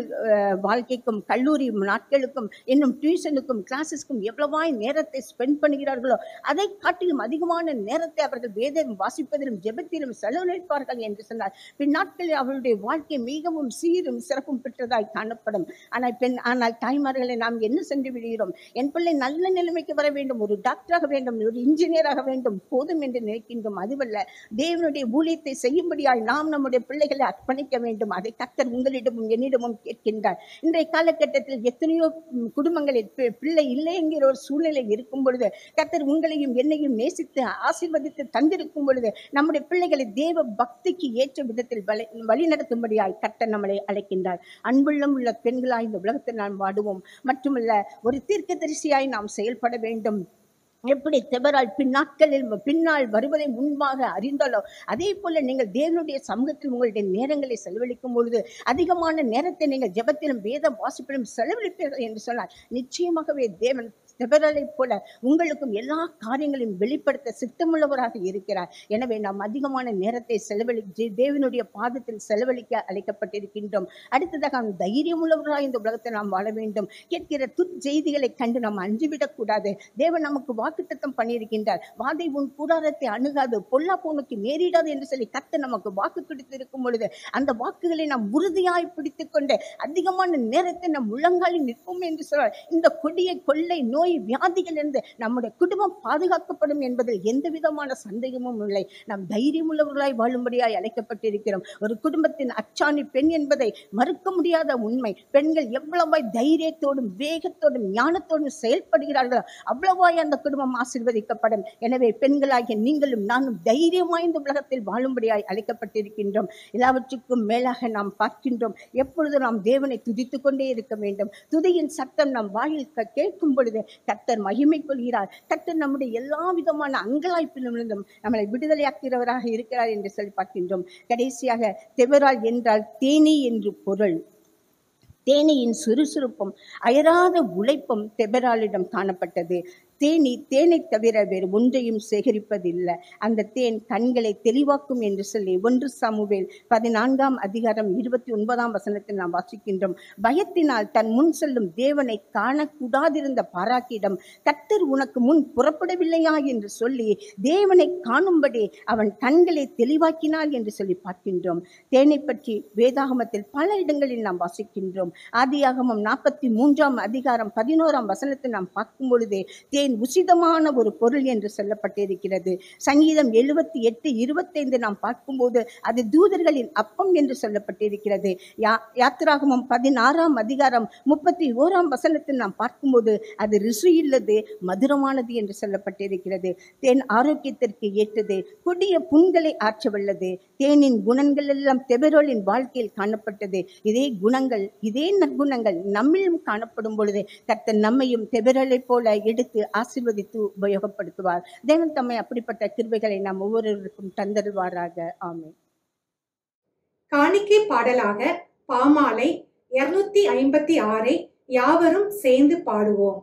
Speaker 15: வாழ்க்கைக்கும் கல்லூரி நாட்களுக்கும் இன்னும் டியூஷனுக்கும் கிளாஸஸ்க்கும் எவ்வளவாய் நேரத்தை ஸ்பெண்ட் பண்ணுகிறார்களோ அதை காட்டிலும் அதிகமான நேரத்தை அவர்கள் வேதம் வாசிப்பதிலும் ஜெபத்திலும் செலவழிப்பார்கள் என்று சொன்னால் பின்னாட்களில் அவர்களுடைய வாழ்க்கை மிகவும் சீரும் சிறப்பும் பெற்றதாய் காணப்படும். ஆனால் தாய்மார்களை நாம் என்ன சென்று விடுகிறோம்? என் பிள்ளை நல்ல நிலைமைக்கு வர வேண்டும், ஒரு டாக்டராக வேண்டும், ஒரு இன்ஜினியராக வேண்டும், போதும் என்று நினைக்கின்றோம். அதுவல்ல, தேவனுடைய ஊழியத்தை செய்யும்படியால் நாம் நம்முடைய பிள்ளைகளை அர்ப்பணிக்க வேண்டும். அதை கர்த்தர் உங்களிடமும் என்னிடமும் கேட்கின்றார். இன்றைய காலகட்டத்தில் எத்தனையோ குடும்பங்களில் பிள்ளை இல்லை என்கிற ஒரு சூழ்நிலை இருக்கும் பொழுது கர்த்தர் உங்களையும் என்னையும் நேசித்து ஆசீர்வதித்து தந்திருக்கும் பொழுது நம்முடைய பிள்ளைகளை தேவ பக்திக்கு ஏற்ற விதத்தில் வழிநடத்தும்படியால் கர்த்தர் நம்மளை அழைக்கின்றார். அன்புள்ளம் உள்ள பெண்களாய் இந்த உலகத்தில் நாம் வாடுவோம். மட்டுமல்ல, ஒரு தீர்க்கதரிசியாய் நாம் செயல்பட வேண்டும். எப்படி தெபரால் பின்னால் வருவதை முன்பாக அறிந்தாலோ அதே போல நீங்கள் தேவனுடைய சமூகத்தில் உங்களுடைய நேரங்களை செலவழிக்கும் பொழுது அதிகமான நேரத்தை நீங்கள் ஜெபத்திலும் வேத வாசிப்பிலும் செலவழிப்பீர்கள் என்று சொன்னால் நிச்சயமாகவே தேவன் தெபராலை போல உங்களுக்கும் எல்லா காரியங்களையும் வெளிப்படுத்த சித்தமுள்ளவராக இருக்கிறார். எனவே நாம் அதிகமான நேரத்தை தேவனுடைய பாதத்தில் செலவழிக்க அழைக்கப்பட்டிருக்கின்றோம். அடுத்ததாக நாம் தைரியம் உள்ளவர்களாக இந்த உலகத்தை நாம் வாழ வேண்டும். கேட்கிற துர்ச்செய்திகளை கண்டு நாம் அஞ்சிவிடக் கூடாது. தேவன் நமக்கு வாக்குத்தத்தம் பண்ணியிருக்கின்றார். வாதை உன் கூடாரத்தை அணுகாது, பொல்லாப்பு உனக்கு நேரிடாது என்று சொல்லி கர்த்தர் நமக்கு வாக்கு கொடுத்திருக்கும் பொழுது அந்த வாக்குகளை நாம் உறுதியாய் பிடித்துக் கொண்டு அதிகமான நேரத்தை நம் உள்ளங்காலில் நிற்போம் என்று சொல்றார். இந்த கொடிய கொள்ளை நோய் வியாதிகள் இருந்து நம்முடைய குடும்பம் பாதுகாக்கப்படும் என்பதில் எந்த விதமான சந்தேகமும் இல்லை. நாம் தைரியம் உள்ளவர்களாய் வாழும்படியாய் அழைக்கப்பட்டிருக்கிறோம். ஒரு குடும்பத்தின் அச்சாணி பெண் என்பதை மறுக்க முடியாத உண்மை. பெண்கள் எவ்வளவாய் தைரியத்தோடும் வேகத்தோடும் ஞானத்தோடும் செயல்படுகிறார்களோ அவ்வளவாய் அந்த குடும்பம் ஆசீர்வதிக்கப்படும். எனவே பெண்களாகிய நீங்களும் நானும் தைரியமாய் இந்த உலகத்தில் வாழும்படியாய் அழைக்கப்பட்டிருக்கின்றோம். எல்லாவற்றுக்கும் மேலாக நாம் பார்க்கின்றோம், எப்பொழுது நாம் தேவனை துதித்துக் கொண்டே இருக்க வேண்டும். துதியின் சத்தம் நம் வாயில் கேட்கும் பொழுது கர்த்தர் மகிமை கொள்கிறார். கர்த்தர் நம்முடைய எல்லா விதமான அங்கலாய்ப்பிலிருந்தும் நம்மளை விடுதலையாக்கிறவராக இருக்கிறார் என்று சொல்லி பார்க்கின்றோம். கடைசியாக தெபரால் என்றால் தேனீ என்று பொருள். தேனியின் சுறுசுறுப்பும் அயராத உழைப்பும் தெபராலிடம் காணப்பட்டது. தேனை தவிர வேறு ஒன்றையும் சேகரிப்பதில்லை. அந்த தேன் கண்களை தெளிவாக்கும் என்று சொல்லி 1 சாமுவேல் 14ஆம் அதிகாரம் 29ஆம் வசனத்தில் நாம் வாசிக்கின்றோம். பயத்தினால் தன் முன் செல்லும் தேவனை காணக்கூடாதிருந்த பாராக்கிடம் கர்த்தர் உனக்கு முன் புறப்படவில்லையா என்று சொல்லி தேவனை காணும்படி அவன் கண்களை தெளிவாக்கினார் என்று சொல்லி பார்க்கின்றோம். தேனை பற்றி வேதாகமத்தில் பல இடங்களில் நாம் வாசிக்கின்றோம். ஆதியாகமம் 43ஆம் அதிகாரம் 11ஆம் வசனத்தில் நாம் பார்க்கும் பொழுதே தேன் உசிதமான ஒரு பொருள் என்று சொல்லப்பட்டிருக்கிறது. சங்கீதம் 78:25 நாம் பார்க்கும்போது அது தூதர்களின் அப்பம் என்று சொல்லப்பட்டிருக்கிறது. யாத்திராகமம் 16ஆம் அதிகாரம் 31ஆம் வசனத்தில் நாம் பார்க்கும்போது அது ருசியுள்ளது, மதுரமானது என்று சொல்லப்பட்டிருக்கிறது. தேன் ஆரோக்கியத்திற்கு ஏற்றது, கொடிய புண்களை ஆற்றவல்லது. தேனின் குணங்கள் எல்லாம் தெபரோலின் வாழ்க்கையில் காணப்பட்டது. இதே குணங்கள், இதே நற்குணங்கள் நம்மிலும் காணப்படும் பொழுது கர்த்தர் நம்மையும் தெபரோலை போல எடுத்து ஆசீர்வதித்து உபயோகப்படுத்துவார். தேவன் தம்மை அப்படிப்பட்ட கிருபைகளை நாம் ஒவ்வொருவருக்கும் தந்தருவாராக. ஆமென்.
Speaker 1: காணிக்கை பாடலாக பாமாலை 256 யாவரும் சேர்ந்து பாடுவோம்.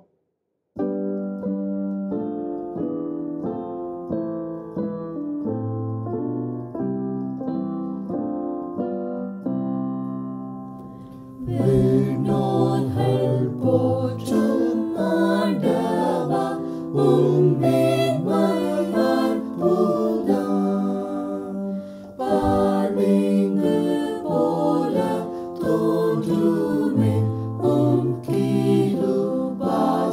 Speaker 7: Bye.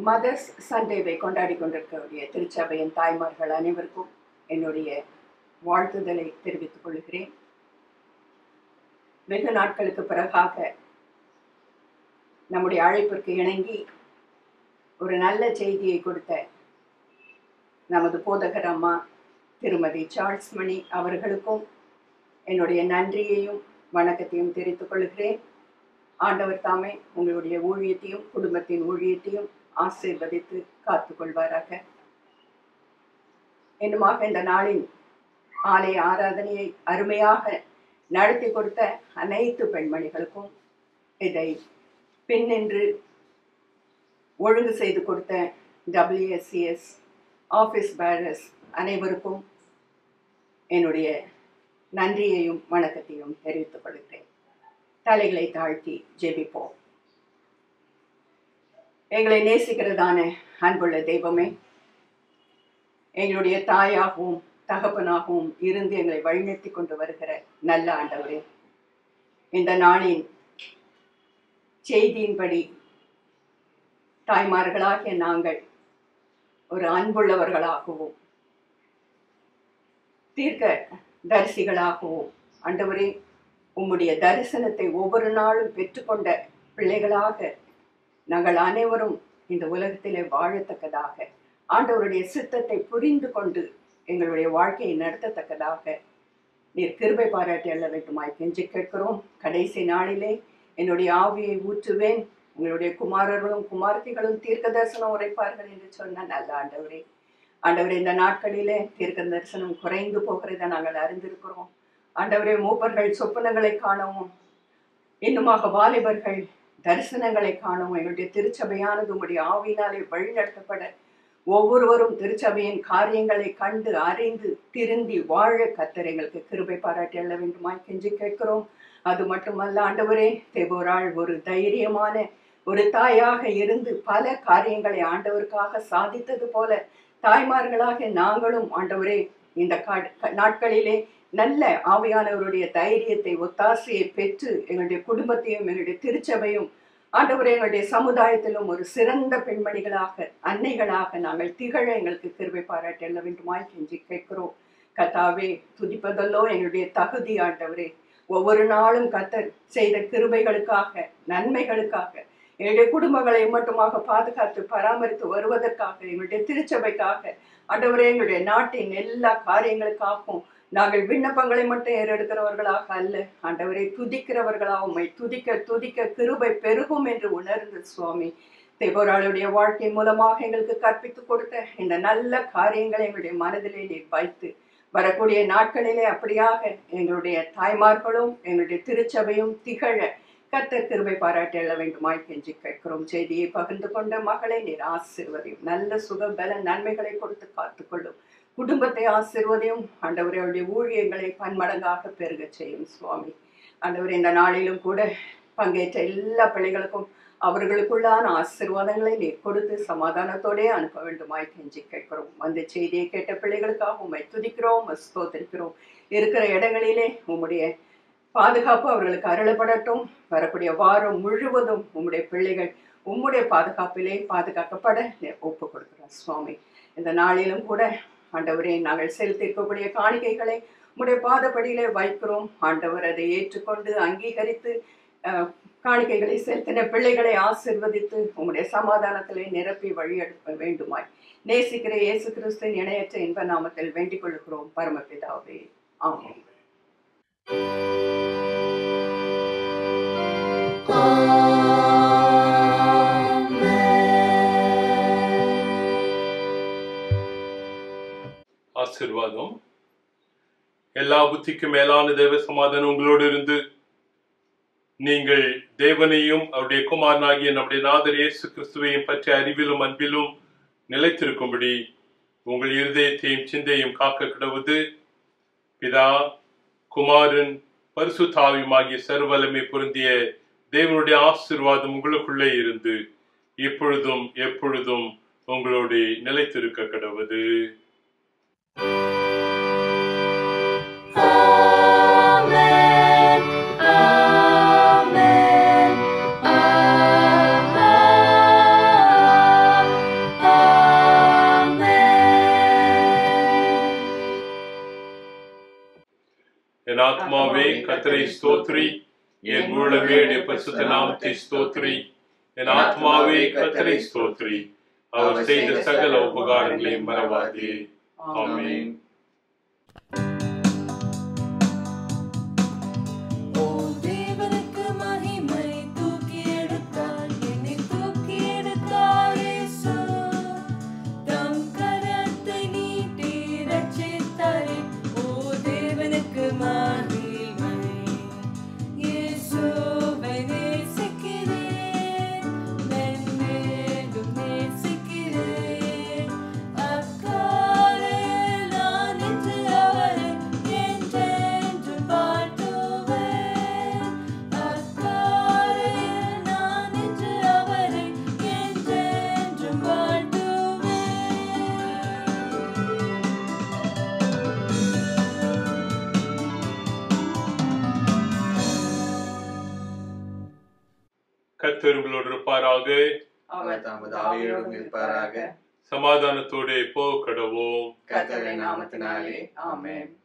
Speaker 16: மதர்ஸ் சண்டேவை கொண்டாடி கொண்டிருக்கக்கூடிய திருச்சபையின் தாய்மார்கள் அனைவருக்கும் என்னுடைய வாழ்த்துதலை தெரிவித்துக் கொள்கிறேன். வெகு நாட்களுக்கு பிறகாக நம்முடைய அழைப்பிற்கு இணங்கி ஒரு நல்ல செய்தியை கொடுத்த நமது போதகர் அம்மா திருமதி சார்ல்ஸ் மணி அவர்களுக்கும் என்னுடைய நன்றியையும் வணக்கத்தையும் தெரிவித்துக் கொள்கிறேன். ஆண்டவர் தாமே உங்களுடைய ஊழியத்தையும் குடும்பத்தின் ஊழியத்தையும் ஆசீர்வதித்து காத்துக் கொள்வாராக. இன்னுமாக இந்த நாளின் ஆலய ஆராதனையை அருமையாக நடத்தி கொடுத்த அனைத்து பெண்மணிகளுக்கும், இதை பின்னின்று ஒழுங்கு செய்து கொடுத்த WSCS ஆஃபீஸ் பேரர்ஸ் அனைவருக்கும் என்னுடைய நன்றியையும் வணக்கத்தையும் தெரிவித்துக் கொள்கிறேன். தலைகளை தாழ்த்தி ஜெபிப்போம். எங்களை நேசிக்கிறதான அன்புள்ள தெய்வமே, எங்களுடைய தாயாகவும் தகப்பனாகவும் இருந்து எங்களை வழிநடத்தி கொண்டு வருகிற நல்ல ஆண்டவரே, இந்த நாளின் செய்தியின்படி தாய்மார்களாகிய நாங்கள் ஒரு அன்புள்ளவர்களாகவும் தீர்க்க தரிசிகளாகவும் ஆண்டவரே உம்முடைய தரிசனத்தை ஒவ்வொரு நாளும் பெற்றுக்கொண்ட பிள்ளைகளாக நாங்கள் அனைவரும் இந்த உலகத்திலே வாழத்தக்கதாக, ஆண்டவருடைய சித்தத்தை புரிந்து கொண்டு எங்களுடைய வாழ்க்கையை நடத்தத்தக்கதாக நீர் கிருபை பாராட்டி அள்ள வேண்டுமாய் கெஞ்சி கேட்கிறோம். கடைசி நாளிலே என்னுடைய ஆவியை ஊற்றுவேன், உங்களுடைய குமாரர்களும் குமார்த்திகளும் தீர்க்க தரிசனம் உரைப்பார்கள் என்று சொன்ன நல்ல ஆண்டவரே, ஆண்டவரே இந்த நாட்களிலே தீர்க்க தரிசனம் குறைந்து போகிறதை நாங்கள் அறிந்திருக்கிறோம். ஆண்டவரே மூப்பர்கள் சொப்பனங்களை காணவும், இன்னுமாக வாலிபர்கள் தரிசனங்களை காணவும், எங்களுடைய திருச்சபையானது உங்களுடைய ஆவியினாலே வழிநடத்தப்பட ஒவ்வொருவரும் திருச்சபையின் காரியங்களை கண்டு அறிந்து திருந்தி வாழ கர்த்தர் எங்களுக்கு கிருபை பாராட்டி அள்ள வேண்டுமாய் கெஞ்சி கேட்கிறோம். அது மட்டுமல்ல ஆண்டவரே, தெபோராள் ஒரு தைரியமான ஒரு தாயாக இருந்து பல காரியங்களை ஆண்டவருக்காக சாதித்தது போல தாய்மார்களாக நாங்களும் ஆண்டவரே இந்த நாட்களிலே நல்ல ஆவியானவருடைய தைரியத்தை ஒத்தாசையை பெற்று எங்களுடைய குடும்பத்தையும் எங்களுடைய திருச்சபையும் ஆண்டவரே எங்களுடைய சமுதாயத்திலும் ஒரு சிறந்த பெண்மணிகளாக அன்னைகளாக நாங்கள் திகழ எங்களுக்கு கிருபை பாராட்டி எல்ல வேண்டுமாய் கெஞ்சி கேட்கிறோம். கர்த்தாவே, துதிப்பதல்லோ எங்களுடைய தகுதி ஆண்டவரே, ஒவ்வொரு நாளும் கர்த்தர் செய்த கிருபைகளுக்காக நன்மைகளுக்காக எங்களுடைய குடும்பங்களை மட்டுமாக பாதுகாத்து பராமரித்து வருவதற்காக எங்களுடைய திருச்சபைக்காக ஆண்டவரே எங்களுடைய நாட்டின் எல்லா காரியங்களுக்காகவும் நாங்கள் விண்ணப்பங்களை மட்டும் ஏறெடுக்கிறவர்களாக அல்ல ஆண்டவரை துதிக்கிறவர்களாக உம்மை துதிக்க துதிக்க கிருபை பெருகும் என்று உணர்ந்து சுவாமி தெபோராளுடைய வாழ்க்கை மூலமாக எங்களுக்கு கற்பித்து கொடுத்த இந்த நல்ல காரியங்களை எங்களுடைய மனதிலே நீர் வைத்து வரக்கூடிய நாட்களிலே அப்படியாக எங்களுடைய தாய்மார்களும் எங்களுடைய திருச்சபையும் திகழ கர்த்தர் கிருபை பாராட்டி எழ வேண்டுமாய் கெஞ்சி கேட்கிறோம். செய்தியை பகிர்ந்து கொண்ட மகளை நீர் ஆசீர்வதியும், நல்ல சுக பல நன்மைகளை கொடுத்து காத்துக்கொள்ளும், குடும்பத்தை ஆசீர்வதியும் ஆண்டவரே, அவருடைய ஊழியங்களை பன்மடங்காக பெருக செய்யும் சுவாமி. ஆண்டவரே, இந்த நாளிலும் கூட பங்கேற்ற எல்லா பிள்ளைகளுக்கும் அவர்களுக்குள்ளான ஆசீர்வாதங்களை நீர் கொடுத்து சமாதானத்தோடே அனுப்ப வேண்டுமாய் கெஞ்சி கேட்கிறோம். அந்த செய்தியை கேட்ட பிள்ளைகளுக்காக உம்மை துதிக்கிறோம், ஸ்தோத்திரிக்கிறோம். இருக்கிற இடங்களிலே உம்முடைய பாதுகாப்பு அவர்களுக்கு அருளப்படட்டும். வரக்கூடிய வாரம் முழுவதும் உம்முடைய பிள்ளைகள் உம்முடைய பாதுகாப்பிலே பாதுகாக்கப்பட ஒப்பு கொடுக்கிறோம் சுவாமி. இந்த நாளிலும் கூட ஆண்டவரே, நாங்கள் செலுத்திருக்கக்கூடிய காணிக்கைகளை உம்முடைய பாதப்படியிலே வைக்கிறோம். ஆண்டவர் அதை ஏற்றுக்கொண்டு அங்கீகரித்து காணிக்கைகளை செலுத்தின பிள்ளைகளை ஆசீர்வதித்து உம்முடைய சமாதானத்திலே நிரப்பி வழியெடுக்க வேண்டுமாய் நேசிக்கிற இயேசு கிறிஸ்துவின் இணையற்ற இன்ப நாமத்தில் வேண்டிக் கொள்கிறோம் பரமபிதாவே, ஆமென்.
Speaker 12: ஆசீர்வாதம். எல்லா புத்திக்கும் மேலான தேவ சமாதானம் உங்களோடு இருந்து நீங்கள் தேவனையும் அவருடைய குமாரனாகிய நம்முடைய நாதர் இயேசு கிறிஸ்துவையும் பற்றிய அறிவிலும் அன்பிலும் நிலைத்திருக்கும்படி உங்கள் இருதயத்தையும் சிந்தையும் காக்க கிடவது பிதா குமாரன் பரிசுத்தாவியும் ஆகிய சர்வலமை பொருந்திய தேவனுடைய ஆசீர்வாதம் உங்களுக்குள்ளே இருந்து இப்பொழுதும் எப்பொழுதும் உங்களோடு நிலைத்திருக்க கிடவது. என் ஆத்மாவே கர்த்தரை ஸ்தோத்ரி, என் முழுமே பரிசுத்த நாமத்தை ஸ்தோத்ரி. என் ஆத்மாவே கர்த்தரை ஸ்தோத்ரி, அவர் செய்த சகல உபகாரங்களை மறவாதே. ஆமென். கர்த்தர் உங்களோடு இருப்பாராக.
Speaker 7: அவர் தமது ஆவியோடும் இருப்பாராக.
Speaker 12: சமாதானத்தோடு போகக்கடவோம்.
Speaker 7: கர்த்தரின் நாமத்தினாலே ஆமென்.